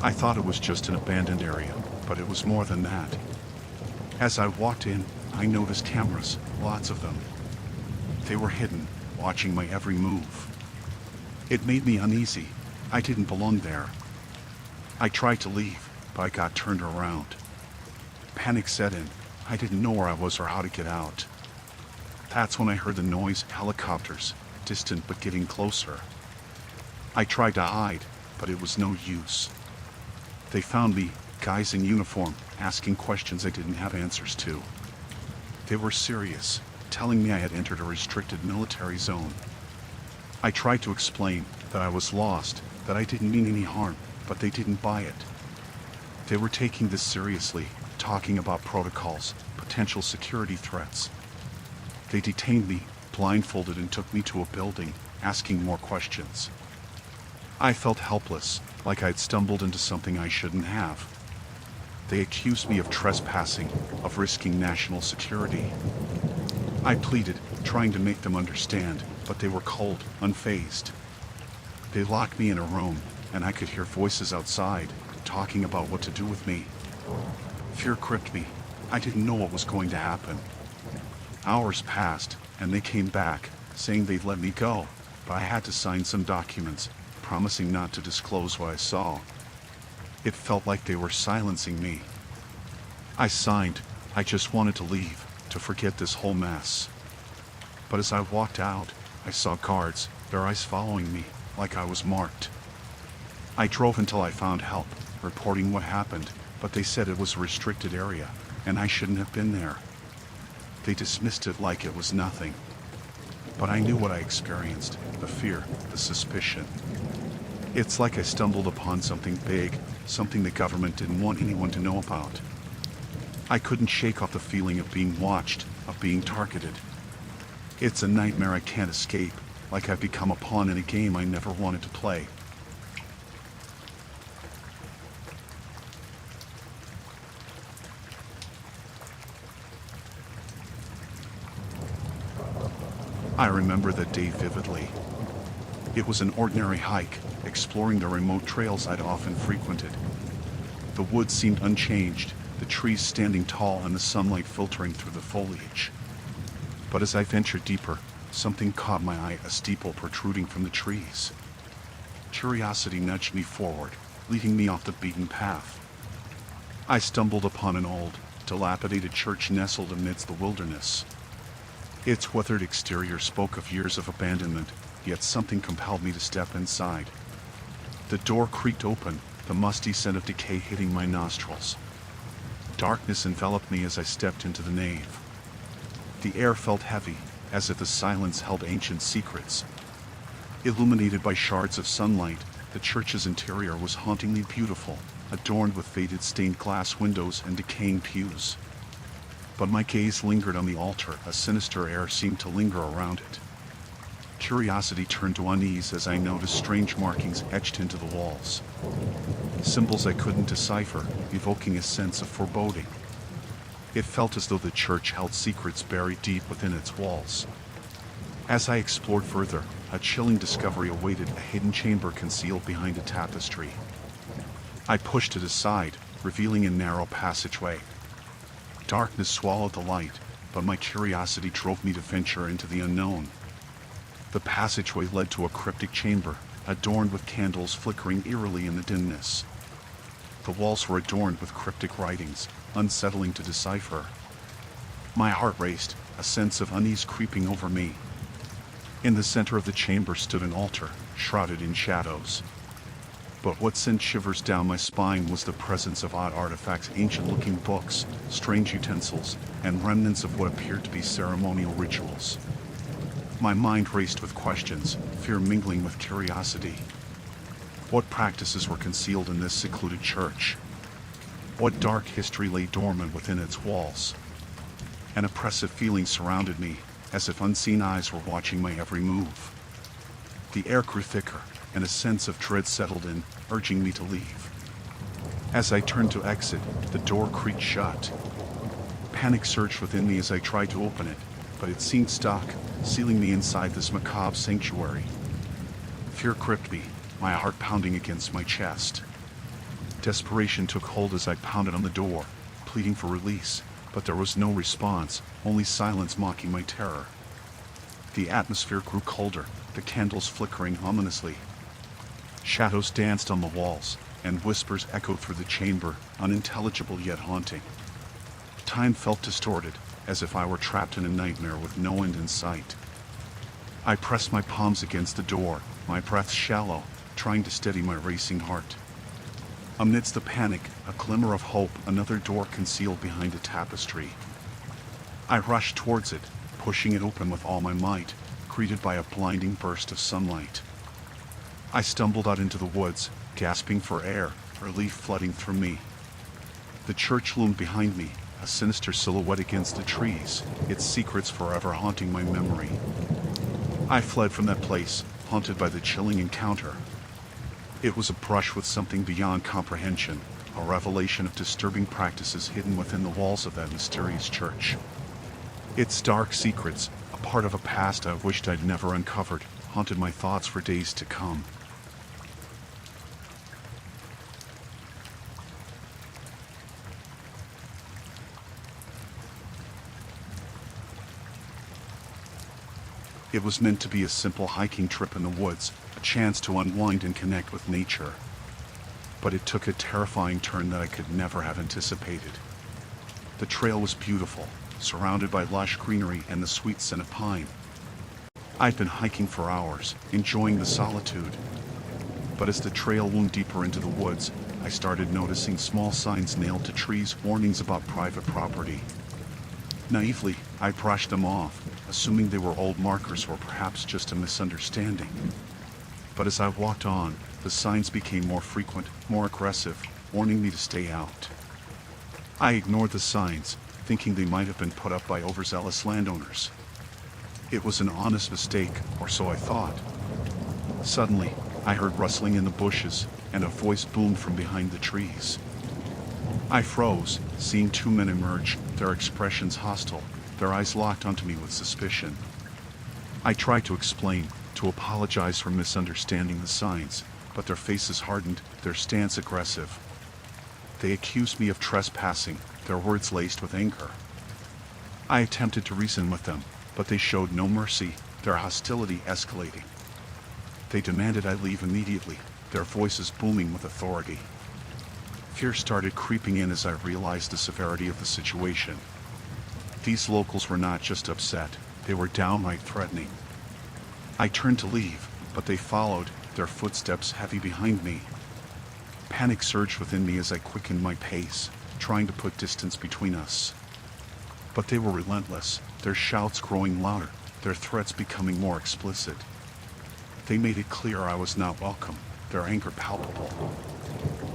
Speaker 1: I thought it was just an abandoned area, but it was more than that. As I walked in, I noticed cameras, lots of them. They were hidden, watching my every move. It made me uneasy. I didn't belong there. I tried to leave, but I got turned around. Panic set in. I didn't know where I was or how to get out. That's when I heard the noise, helicopters, distant but getting closer. I tried to hide, but it was no use. They found me, guys in uniform, asking questions I didn't have answers to. They were serious, telling me I had entered a restricted military zone. I tried to explain that I was lost, that I didn't mean any harm, but they didn't buy it. They were taking this seriously, talking about protocols, potential security threats. They detained me, blindfolded, and took me to a building, asking more questions. I felt helpless, like I'd stumbled into something I shouldn't have. They accused me of trespassing, of risking national security. I pleaded, trying to make them understand, but they were cold, unfazed. They locked me in a room, and I could hear voices outside, talking about what to do with me. Fear gripped me. I didn't know what was going to happen. Hours passed, and they came back, saying they'd let me go, but I had to sign some documents, promising not to disclose what I saw. It felt like they were silencing me. I signed. I just wanted to leave, to forget this whole mess. But as I walked out, I saw guards, their eyes following me, like I was marked. I drove until I found help, reporting what happened, but they said it was a restricted area, and I shouldn't have been there. They dismissed it like it was nothing. But I knew what I experienced, the fear, the suspicion. It's like I stumbled upon something big, something the government didn't want anyone to know about. I couldn't shake off the feeling of being watched, of being targeted. It's a nightmare I can't escape, like I've become a pawn in a game I never wanted to play. I remember that day vividly. It was an ordinary hike, exploring the remote trails I'd often frequented. The woods seemed unchanged, the trees standing tall and the sunlight filtering through the foliage. But as I ventured deeper, something caught my eye, a steeple protruding from the trees. Curiosity nudged me forward, leading me off the beaten path. I stumbled upon an old, dilapidated church nestled amidst the wilderness. Its weathered exterior spoke of years of abandonment, yet something compelled me to step inside. The door creaked open, the musty scent of decay hitting my nostrils. Darkness enveloped me as I stepped into the nave. The air felt heavy, as if the silence held ancient secrets. Illuminated by shards of sunlight, the church's interior was hauntingly beautiful, adorned with faded stained glass windows and decaying pews. But my gaze lingered on the altar, a sinister air seemed to linger around it. Curiosity turned to unease as I noticed strange markings etched into the walls. Symbols I couldn't decipher, evoking a sense of foreboding. It felt as though the church held secrets buried deep within its walls. As I explored further, a chilling discovery awaited, a hidden chamber concealed behind a tapestry. I pushed it aside, revealing a narrow passageway. Darkness swallowed the light, but my curiosity drove me to venture into the unknown. The passageway led to a cryptic chamber, adorned with candles flickering eerily in the dimness. The walls were adorned with cryptic writings, unsettling to decipher. My heart raced, a sense of unease creeping over me. In the center of the chamber stood an altar, shrouded in shadows. But what sent shivers down my spine was the presence of odd artifacts, ancient-looking books, strange utensils, and remnants of what appeared to be ceremonial rituals. My mind raced with questions, fear mingling with curiosity. What practices were concealed in this secluded church? What dark history lay dormant within its walls? An oppressive feeling surrounded me, as if unseen eyes were watching my every move. The air grew thicker, and a sense of dread settled in, urging me to leave. As I turned to exit, the door creaked shut. Panic surged within me as I tried to open it, but it seemed stuck, sealing me inside this macabre sanctuary. Fear gripped me, my heart pounding against my chest. Desperation took hold as I pounded on the door, pleading for release, but there was no response, only silence mocking my terror. The atmosphere grew colder, the candles flickering ominously. Shadows danced on the walls, and whispers echoed through the chamber, unintelligible yet haunting. Time felt distorted, as if I were trapped in a nightmare with no end in sight. I pressed my palms against the door, my breath shallow, trying to steady my racing heart. Amidst the panic, a glimmer of hope, another door concealed behind a tapestry. I rushed towards it, pushing it open with all my might, greeted by a blinding burst of sunlight. I stumbled out into the woods, gasping for air, relief flooding through me. The church loomed behind me, a sinister silhouette against the trees, its secrets forever haunting my memory. I fled from that place, haunted by the chilling encounter. It was a brush with something beyond comprehension, a revelation of disturbing practices hidden within the walls of that mysterious church. Its dark secrets, a part of a past I wished I'd never uncovered, haunted my thoughts for days to come. It was meant to be a simple hiking trip in the woods, a chance to unwind and connect with nature. But it took a terrifying turn that I could never have anticipated. The trail was beautiful, surrounded by lush greenery and the sweet scent of pine. I'd been hiking for hours, enjoying the solitude. But as the trail wound deeper into the woods, I started noticing small signs nailed to trees, warnings about private property. Naively, I brushed them off, assuming they were old markers or perhaps just a misunderstanding. But as I walked on, the signs became more frequent, more aggressive, warning me to stay out. I ignored the signs, thinking they might have been put up by overzealous landowners. It was an honest mistake, or so I thought. Suddenly, I heard rustling in the bushes, and a voice boomed from behind the trees. I froze, seeing two men emerge, their expressions hostile, their eyes locked onto me with suspicion. I tried to explain, to apologize for misunderstanding the signs, but their faces hardened, their stance aggressive. They accused me of trespassing, their words laced with anger. I attempted to reason with them, but they showed no mercy, their hostility escalating. They demanded I leave immediately, their voices booming with authority. Fear started creeping in as I realized the severity of the situation. These locals were not just upset, they were downright threatening. I turned to leave, but they followed, their footsteps heavy behind me. Panic surged within me as I quickened my pace, trying to put distance between us. But they were relentless, their shouts growing louder, their threats becoming more explicit. They made it clear I was not welcome, their anger palpable.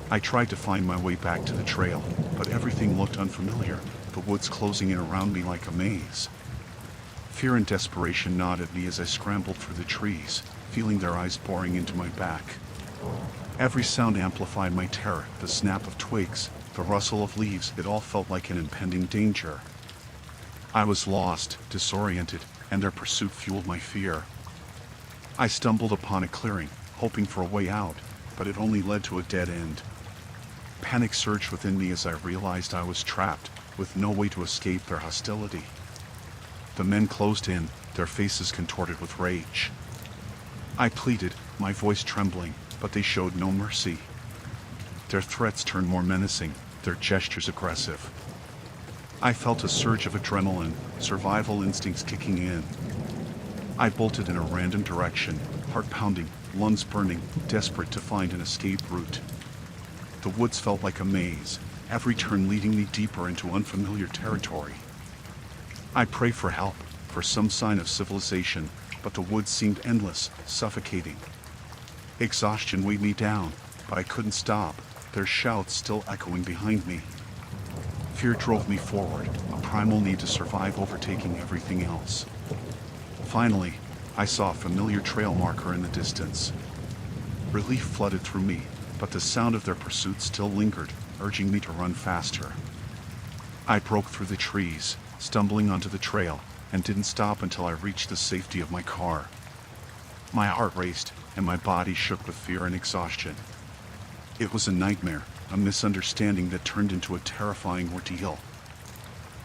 Speaker 1: I tried to find my way back to the trail, but everything looked unfamiliar, the woods closing in around me like a maze. Fear and desperation gnawed at me as I scrambled through the trees, feeling their eyes boring into my back. Every sound amplified my terror, the snap of twigs, the rustle of leaves, it all felt like an impending danger. I was lost, disoriented, and their pursuit fueled my fear. I stumbled upon a clearing, hoping for a way out, but it only led to a dead end. Panic surged within me as I realized I was trapped, with no way to escape their hostility. The men closed in, their faces contorted with rage. I pleaded, my voice trembling, but they showed no mercy. Their threats turned more menacing, their gestures aggressive. I felt a surge of adrenaline, survival instincts kicking in. I bolted in a random direction, heart pounding, lungs burning, desperate to find an escape route. The woods felt like a maze, every turn leading me deeper into unfamiliar territory. I prayed for help, for some sign of civilization, but the woods seemed endless, suffocating. Exhaustion weighed me down, but I couldn't stop, their shouts still echoing behind me. Fear drove me forward, a primal need to survive overtaking everything else. Finally, I saw a familiar trail marker in the distance. Relief flooded through me, but the sound of their pursuit still lingered, urging me to run faster. I broke through the trees, stumbling onto the trail, and didn't stop until I reached the safety of my car. My heart raced, and my body shook with fear and exhaustion. It was a nightmare, a misunderstanding that turned into a terrifying ordeal.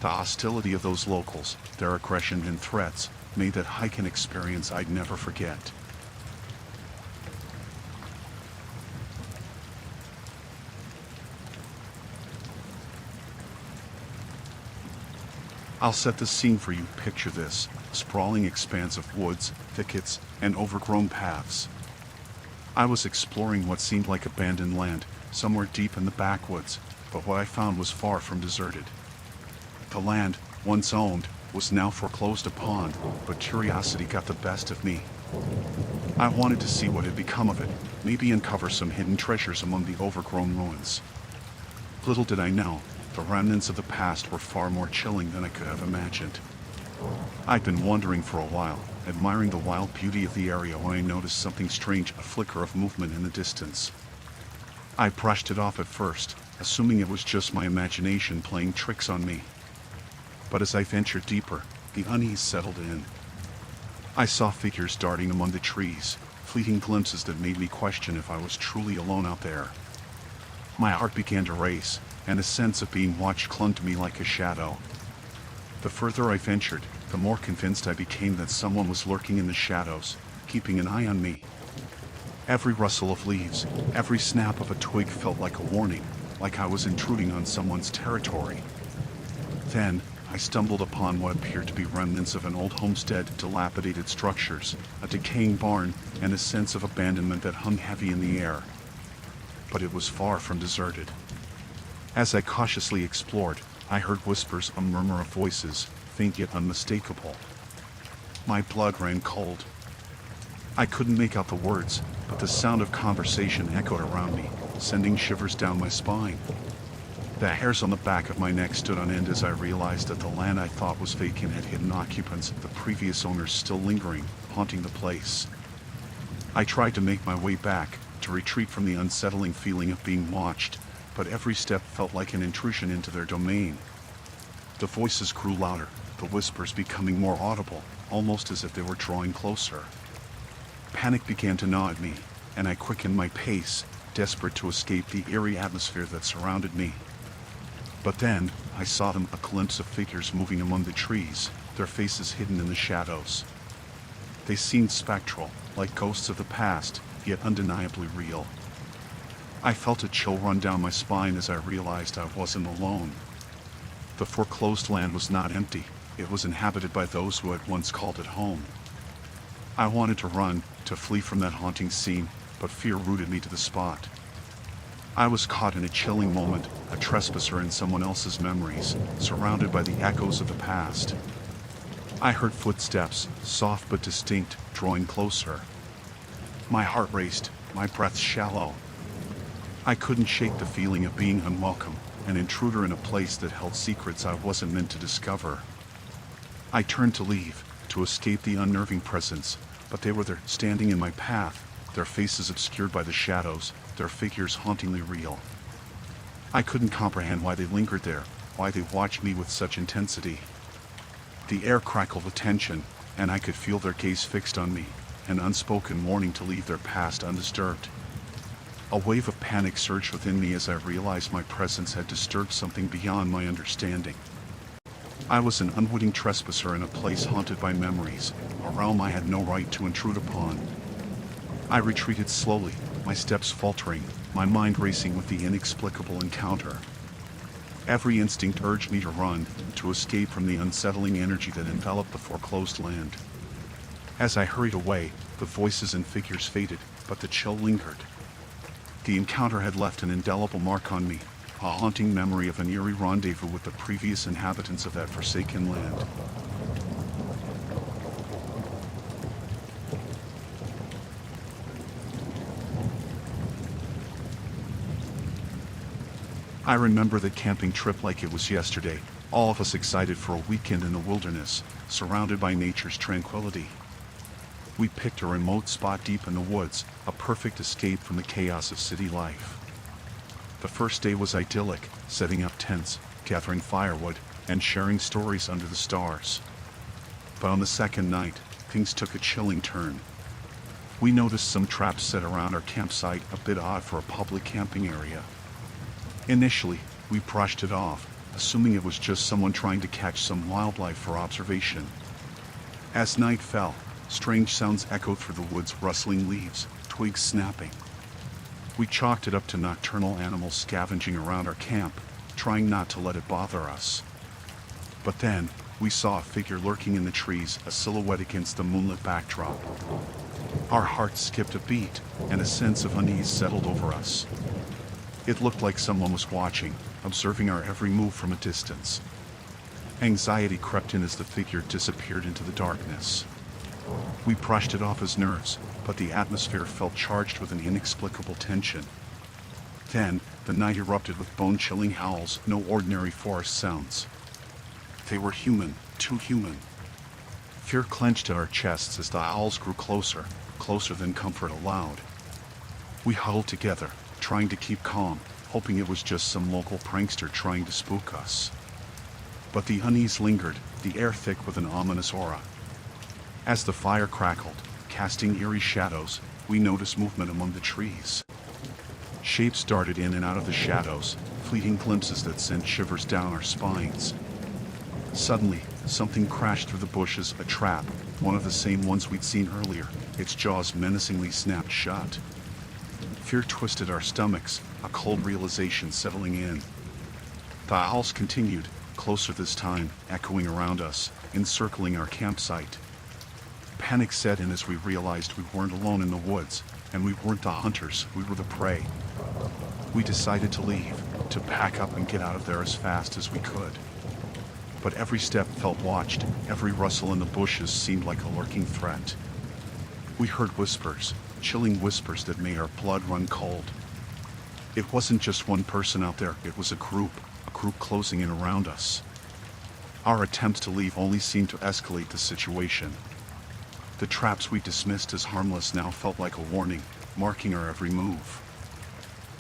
Speaker 1: The hostility of those locals, their aggression and threats, made that hike an experience I'd never forget. I'll set the scene for you. Picture this, sprawling expanse of woods, thickets, and overgrown paths. I was exploring what seemed like abandoned land, somewhere deep in the backwoods, but what I found was far from deserted. The land, once owned, was now foreclosed upon, but curiosity got the best of me. I wanted to see what had become of it, maybe uncover some hidden treasures among the overgrown ruins. Little did I know, the remnants of the past were far more chilling than I could have imagined. I'd been wandering for a while, admiring the wild beauty of the area when I noticed something strange, a flicker of movement in the distance. I brushed it off at first, assuming it was just my imagination playing tricks on me. But as I ventured deeper, the unease settled in. I saw figures darting among the trees, fleeting glimpses that made me question if I was truly alone out there. My heart began to race, and a sense of being watched clung to me like a shadow. The further I ventured, the more convinced I became that someone was lurking in the shadows, keeping an eye on me. Every rustle of leaves, every snap of a twig felt like a warning, like I was intruding on someone's territory. Then, I stumbled upon what appeared to be remnants of an old homestead, dilapidated structures, a decaying barn, and a sense of abandonment that hung heavy in the air. But it was far from deserted. As I cautiously explored, I heard whispers, a murmur of voices, faint yet unmistakable. My blood ran cold. I couldn't make out the words, but the sound of conversation echoed around me, sending shivers down my spine. The hairs on the back of my neck stood on end as I realized that the land I thought was vacant had hidden occupants, the previous owners still lingering, haunting the place. I tried to make my way back, to retreat from the unsettling feeling of being watched, but every step felt like an intrusion into their domain. The voices grew louder, the whispers becoming more audible, almost as if they were drawing closer. Panic began to gnaw at me, and I quickened my pace, desperate to escape the eerie atmosphere that surrounded me. But then, I saw them, a glimpse of figures moving among the trees, their faces hidden in the shadows. They seemed spectral, like ghosts of the past, yet undeniably real. I felt a chill run down my spine as I realized I wasn't alone. The foreclosed land was not empty, it was inhabited by those who had once called it home. I wanted to run, to flee from that haunting scene, but fear rooted me to the spot. I was caught in a chilling moment, a trespasser in someone else's memories, surrounded by the echoes of the past. I heard footsteps, soft but distinct, drawing closer. My heart raced, my breath shallow. I couldn't shake the feeling of being unwelcome, an intruder in a place that held secrets I wasn't meant to discover. I turned to leave, to escape the unnerving presence, but they were there, standing in my path, their faces obscured by the shadows, their figures hauntingly real. I couldn't comprehend why they lingered there, why they watched me with such intensity. The air crackled with tension, and I could feel their gaze fixed on me, an unspoken warning to leave their past undisturbed. A wave of panic surged within me as I realized my presence had disturbed something beyond my understanding. I was an unwitting trespasser in a place haunted by memories, a realm I had no right to intrude upon. I retreated slowly, my steps faltering, my mind racing with the inexplicable encounter. Every instinct urged me to run, to escape from the unsettling energy that enveloped the foreclosed land. As I hurried away, the voices and figures faded, but the chill lingered. The encounter had left an indelible mark on me, a haunting memory of an eerie rendezvous with the previous inhabitants of that forsaken land. I remember that camping trip like it was yesterday, all of us excited for a weekend in the wilderness, surrounded by nature's tranquility. We picked a remote spot deep in the woods, a perfect escape from the chaos of city life. The first day was idyllic, setting up tents, gathering firewood, and sharing stories under the stars. But on the second night, things took a chilling turn. We noticed some traps set around our campsite, a bit odd for a public camping area. Initially, we brushed it off, assuming it was just someone trying to catch some wildlife for observation. As night fell, strange sounds echoed through the woods, rustling leaves, twigs snapping. We chalked it up to nocturnal animals scavenging around our camp, trying not to let it bother us. But then, we saw a figure lurking in the trees, a silhouette against the moonlit backdrop. Our hearts skipped a beat, and a sense of unease settled over us. It looked like someone was watching, observing our every move from a distance. Anxiety crept in as the figure disappeared into the darkness. We brushed it off as nerves, but the atmosphere felt charged with an inexplicable tension. Then, the night erupted with bone-chilling howls, no ordinary forest sounds. They were human, too human. Fear clenched at our chests as the owls grew closer, closer than comfort allowed. We huddled together, trying to keep calm, hoping it was just some local prankster trying to spook us. But the unease lingered, the air thick with an ominous aura. As the fire crackled, casting eerie shadows, we noticed movement among the trees. Shapes darted in and out of the shadows, fleeting glimpses that sent shivers down our spines. Suddenly, something crashed through the bushes, a trap, one of the same ones we'd seen earlier, its jaws menacingly snapped shut. Fear twisted our stomachs, a cold realization settling in. The owls continued, closer this time, echoing around us, encircling our campsite. Panic set in as we realized we weren't alone in the woods, and we weren't the hunters, we were the prey. We decided to leave, to pack up and get out of there as fast as we could. But every step felt watched, every rustle in the bushes seemed like a lurking threat. We heard whispers, chilling whispers that made our blood run cold. It wasn't just one person out there, it was a group closing in around us. Our attempts to leave only seemed to escalate the situation. The traps we dismissed as harmless now felt like a warning, marking our every move.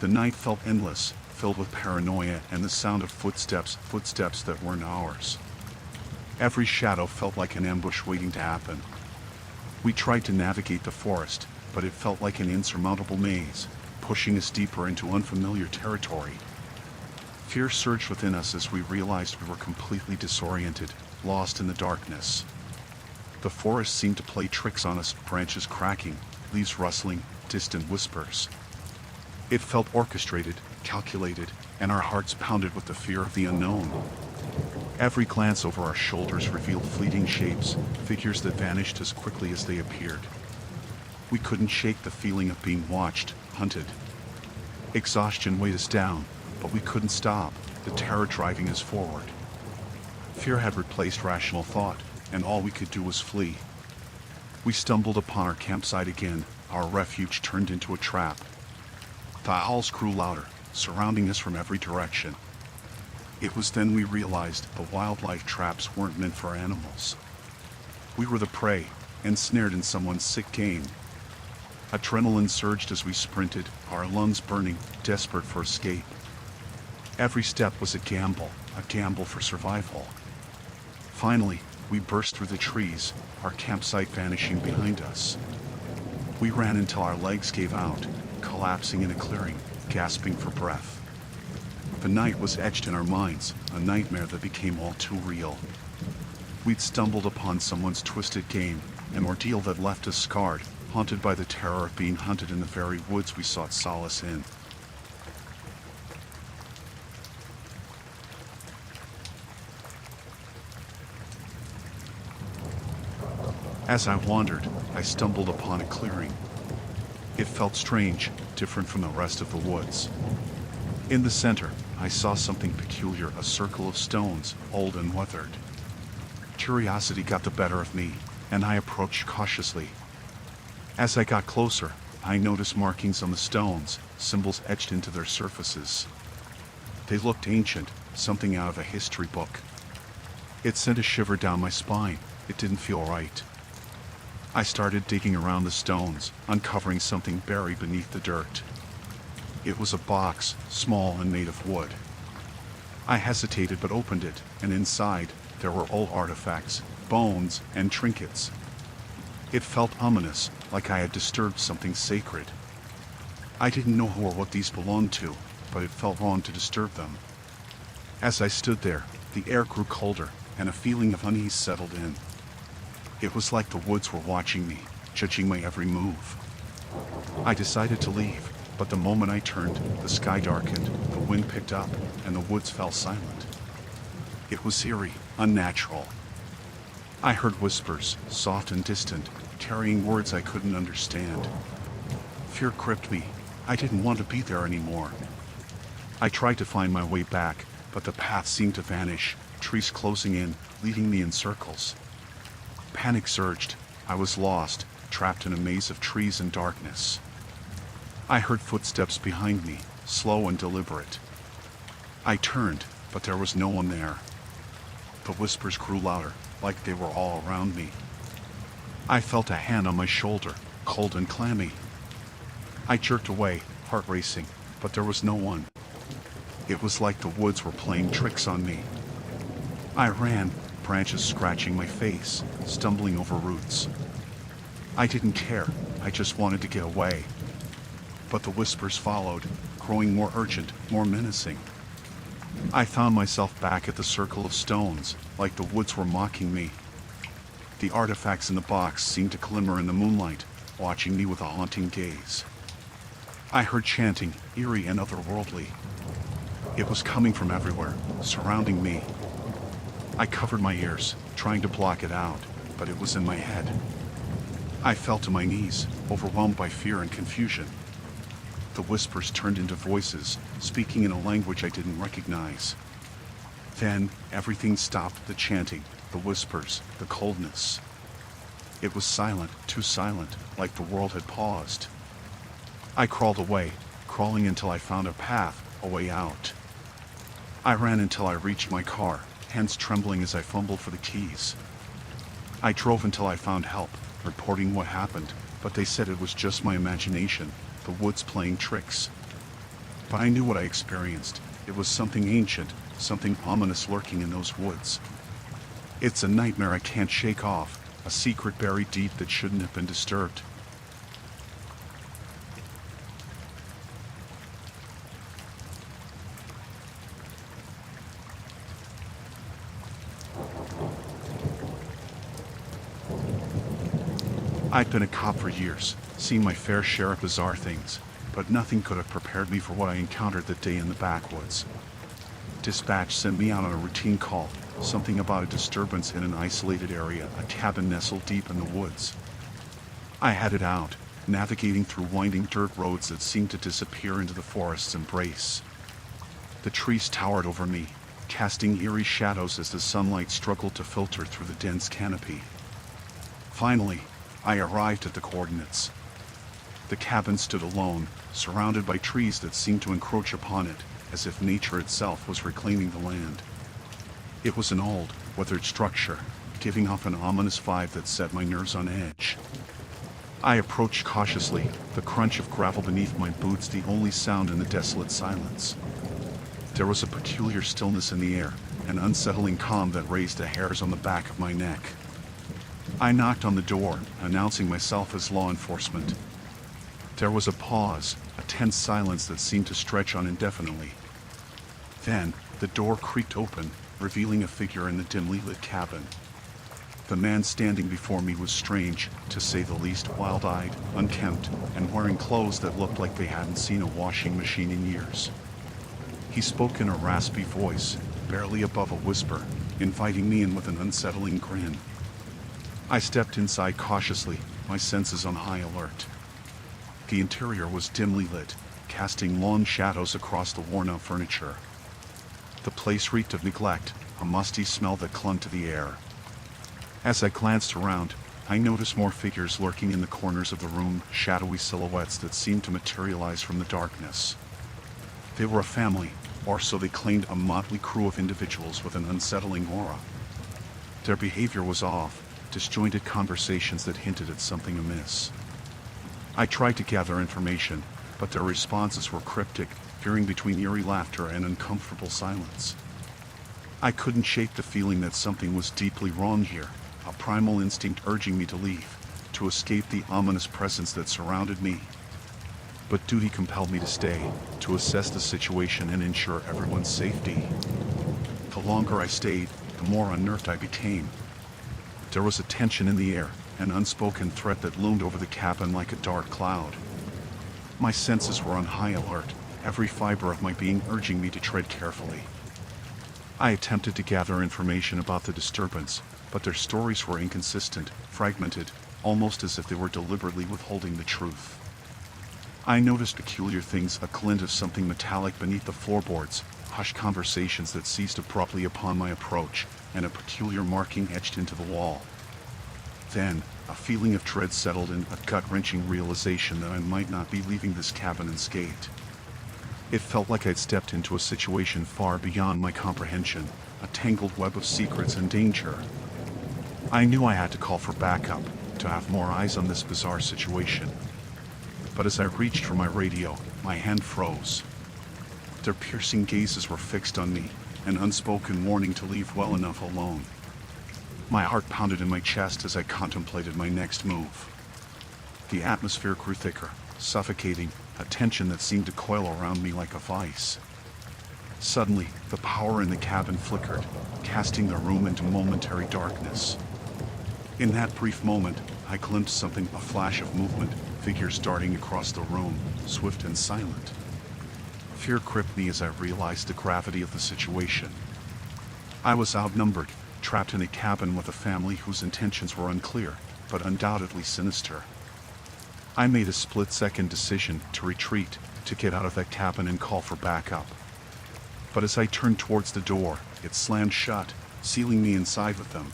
Speaker 1: The night felt endless, filled with paranoia and the sound of footsteps that weren't ours. Every shadow felt like an ambush waiting to happen. We tried to navigate the forest, but it felt like an insurmountable maze, pushing us deeper into unfamiliar territory. Fear surged within us as we realized we were completely disoriented, lost in the darkness. The forest seemed to play tricks on us, branches cracking, leaves rustling, distant whispers. It felt orchestrated, calculated, and our hearts pounded with the fear of the unknown. Every glance over our shoulders revealed fleeting shapes, figures that vanished as quickly as they appeared. We couldn't shake the feeling of being watched, hunted. Exhaustion weighed us down, but we couldn't stop, the terror driving us forward. Fear had replaced rational thought, and all we could do was flee. We stumbled upon our campsite again, our refuge turned into a trap. The owls grew louder, surrounding us from every direction. It was then we realized the wildlife traps weren't meant for animals. We were the prey, ensnared in someone's sick game. Adrenaline surged as we sprinted, our lungs burning, desperate for escape. Every step was a gamble for survival. Finally, we burst through the trees, our campsite vanishing behind us. We ran until our legs gave out, collapsing in a clearing, gasping for breath. The night was etched in our minds, a nightmare that became all too real. We'd stumbled upon someone's twisted game, an ordeal that left us scarred, haunted by the terror of being hunted in the very woods we sought solace in. As I wandered, I stumbled upon a clearing. It felt strange, different from the rest of the woods. In the center, I saw something peculiar, a circle of stones, old and weathered. Curiosity got the better of me, and I approached cautiously. As I got closer, I noticed markings on the stones, symbols etched into their surfaces. They looked ancient, something out of a history book. It sent a shiver down my spine. It didn't feel right. I started digging around the stones, uncovering something buried beneath the dirt. It was a box, small and made of wood. I hesitated but opened it, and inside, there were old artifacts, bones, and trinkets. It felt ominous, like I had disturbed something sacred. I didn't know who or what these belonged to, but it felt wrong to disturb them. As I stood there, the air grew colder, and a feeling of unease settled in. It was like the woods were watching me, judging my every move. I decided to leave, but the moment I turned, the sky darkened, the wind picked up, and the woods fell silent. It was eerie, unnatural. I heard whispers, soft and distant, carrying words I couldn't understand. Fear gripped me. I didn't want to be there anymore. I tried to find my way back, but the path seemed to vanish, trees closing in, leading me in circles. Panic surged. I was lost, trapped in a maze of trees and darkness. I heard footsteps behind me, slow and deliberate. I turned, but there was no one there. The whispers grew louder, like they were all around me. I felt a hand on my shoulder, cold and clammy. I jerked away, heart racing, but there was no one. It was like the woods were playing tricks on me. I ran, branches scratching my face, stumbling over roots. I didn't care, I just wanted to get away. But the whispers followed, growing more urgent, more menacing. I found myself back at the circle of stones, like the woods were mocking me. The artifacts in the box seemed to glimmer in the moonlight, watching me with a haunting gaze. I heard chanting, eerie and otherworldly. It was coming from everywhere, surrounding me. I covered my ears, trying to block it out, but it was in my head. I fell to my knees, overwhelmed by fear and confusion. The whispers turned into voices, speaking in a language I didn't recognize. Then, everything stopped, the chanting, the whispers, the coldness. It was silent, too silent, like the world had paused. I crawled away, crawling until I found a path, a way out. I ran until I reached my car, hands trembling as I fumbled for the keys. I drove until I found help, reporting what happened, but they said it was just my imagination, the woods playing tricks. But I knew what I experienced. It was something ancient, something ominous lurking in those woods. It's a nightmare I can't shake off, a secret buried deep that shouldn't have been disturbed. I'd been a cop for years, seen my fair share of bizarre things, but nothing could have prepared me for what I encountered that day in the backwoods. Dispatch sent me out on a routine call, something about a disturbance in an isolated area, a cabin nestled deep in the woods. I headed out, navigating through winding dirt roads that seemed to disappear into the forest's embrace. The trees towered over me, casting eerie shadows as the sunlight struggled to filter through the dense canopy. Finally, I arrived at the coordinates. The cabin stood alone, surrounded by trees that seemed to encroach upon it, as if nature itself was reclaiming the land. It was an old, weathered structure, giving off an ominous vibe that set my nerves on edge. I approached cautiously, the crunch of gravel beneath my boots the only sound in the desolate silence. There was a peculiar stillness in the air, an unsettling calm that raised the hairs on the back of my neck. I knocked on the door, announcing myself as law enforcement. There was a pause, a tense silence that seemed to stretch on indefinitely. Then, the door creaked open, revealing a figure in the dimly lit cabin. The man standing before me was strange, to say the least, wild-eyed, unkempt, and wearing clothes that looked like they hadn't seen a washing machine in years. He spoke in a raspy voice, barely above a whisper, inviting me in with an unsettling grin. I stepped inside cautiously, my senses on high alert. The interior was dimly lit, casting long shadows across the worn-out furniture. The place reeked of neglect, a musty smell that clung to the air. As I glanced around, I noticed more figures lurking in the corners of the room, shadowy silhouettes that seemed to materialize from the darkness. They were a family, or so they claimed, a motley crew of individuals with an unsettling aura. Their behavior was off, disjointed conversations that hinted at something amiss. I tried to gather information, but their responses were cryptic, veering between eerie laughter and uncomfortable silence. I couldn't shake the feeling that something was deeply wrong here, a primal instinct urging me to leave, to escape the ominous presence that surrounded me. But duty compelled me to stay, to assess the situation and ensure everyone's safety. The longer I stayed, the more unnerved I became. There was a tension in the air, an unspoken threat that loomed over the cabin like a dark cloud. My senses were on high alert, every fiber of my being urging me to tread carefully. I attempted to gather information about the disturbance, but their stories were inconsistent, fragmented, almost as if they were deliberately withholding the truth. I noticed peculiar things, a glint of something metallic beneath the floorboards, hushed conversations that ceased abruptly upon my approach, and a peculiar marking etched into the wall. Then, a feeling of dread settled in, a gut-wrenching realization that I might not be leaving this cabin unscathed. It felt like I'd stepped into a situation far beyond my comprehension, a tangled web of secrets and danger. I knew I had to call for backup, to have more eyes on this bizarre situation. But as I reached for my radio, my hand froze. Their piercing gazes were fixed on me, an unspoken warning to leave well enough alone. My heart pounded in my chest as I contemplated my next move. The atmosphere grew thicker, suffocating, a tension that seemed to coil around me like a vice. Suddenly, the power in the cabin flickered, casting the room into momentary darkness. In that brief moment, I glimpsed something, a flash of movement, figures darting across the room, swift and silent. Fear gripped me as I realized the gravity of the situation. I was outnumbered, trapped in a cabin with a family whose intentions were unclear, but undoubtedly sinister. I made a split-second decision to retreat, to get out of that cabin and call for backup. But as I turned towards the door, it slammed shut, sealing me inside with them.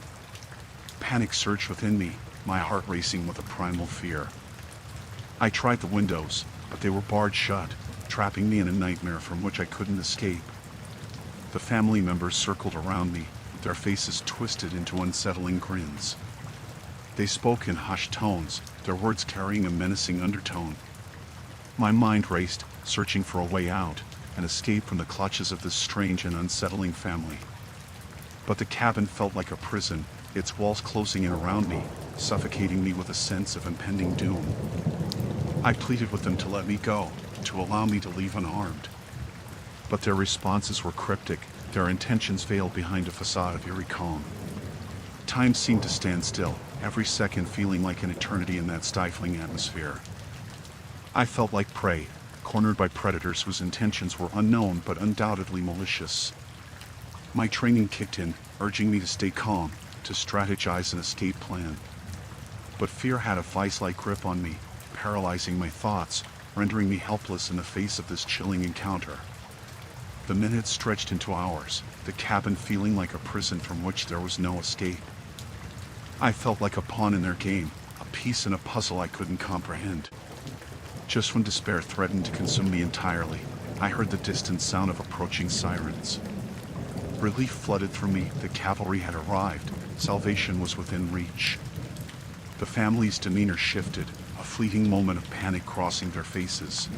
Speaker 1: Panic surged within me, my heart racing with a primal fear. I tried the windows, but they were barred shut, trapping me in a nightmare from which I couldn't escape. The family members circled around me, their faces twisted into unsettling grins. They spoke in hushed tones, their words carrying a menacing undertone. My mind raced, searching for a way out, an escape from the clutches of this strange and unsettling family. But the cabin felt like a prison, its walls closing in around me, suffocating me with a sense of impending doom. I pleaded with them to let me go, to allow me to leave unharmed. But their responses were cryptic, their intentions veiled behind a facade of eerie calm. Time seemed to stand still, every second feeling like an eternity in that stifling atmosphere. I felt like prey, cornered by predators whose intentions were unknown but undoubtedly malicious. My training kicked in, urging me to stay calm, to strategize an escape plan. But fear had a vice-like grip on me, paralyzing my thoughts, rendering me helpless in the face of this chilling encounter. The minutes stretched into hours, the cabin feeling like a prison from which there was no escape. I felt like a pawn in their game, a piece in a puzzle I couldn't comprehend. Just when despair threatened to consume me entirely, I heard the distant sound of approaching sirens. Relief flooded through me, the cavalry had arrived, salvation was within reach. The family's demeanor shifted, a fleeting moment of panic crossing their faces.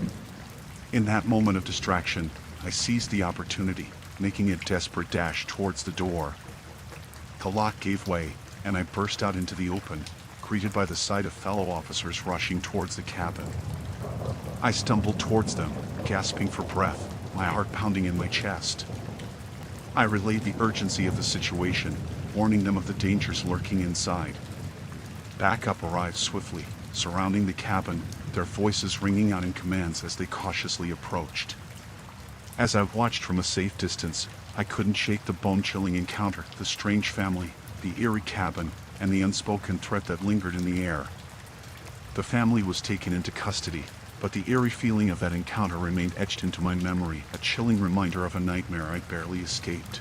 Speaker 1: In that moment of distraction, I seized the opportunity, making a desperate dash towards the door. The lock gave way, and I burst out into the open, greeted by the sight of fellow officers rushing towards the cabin. I stumbled towards them, gasping for breath, my heart pounding in my chest. I relayed the urgency of the situation, warning them of the dangers lurking inside. Backup arrived swiftly, surrounding the cabin, their voices ringing out in commands as they cautiously approached. As I watched from a safe distance, I couldn't shake the bone-chilling encounter, the strange family, the eerie cabin, and the unspoken threat that lingered in the air. The family was taken into custody, but the eerie feeling of that encounter remained etched into my memory, a chilling reminder of a nightmare I'd barely escaped.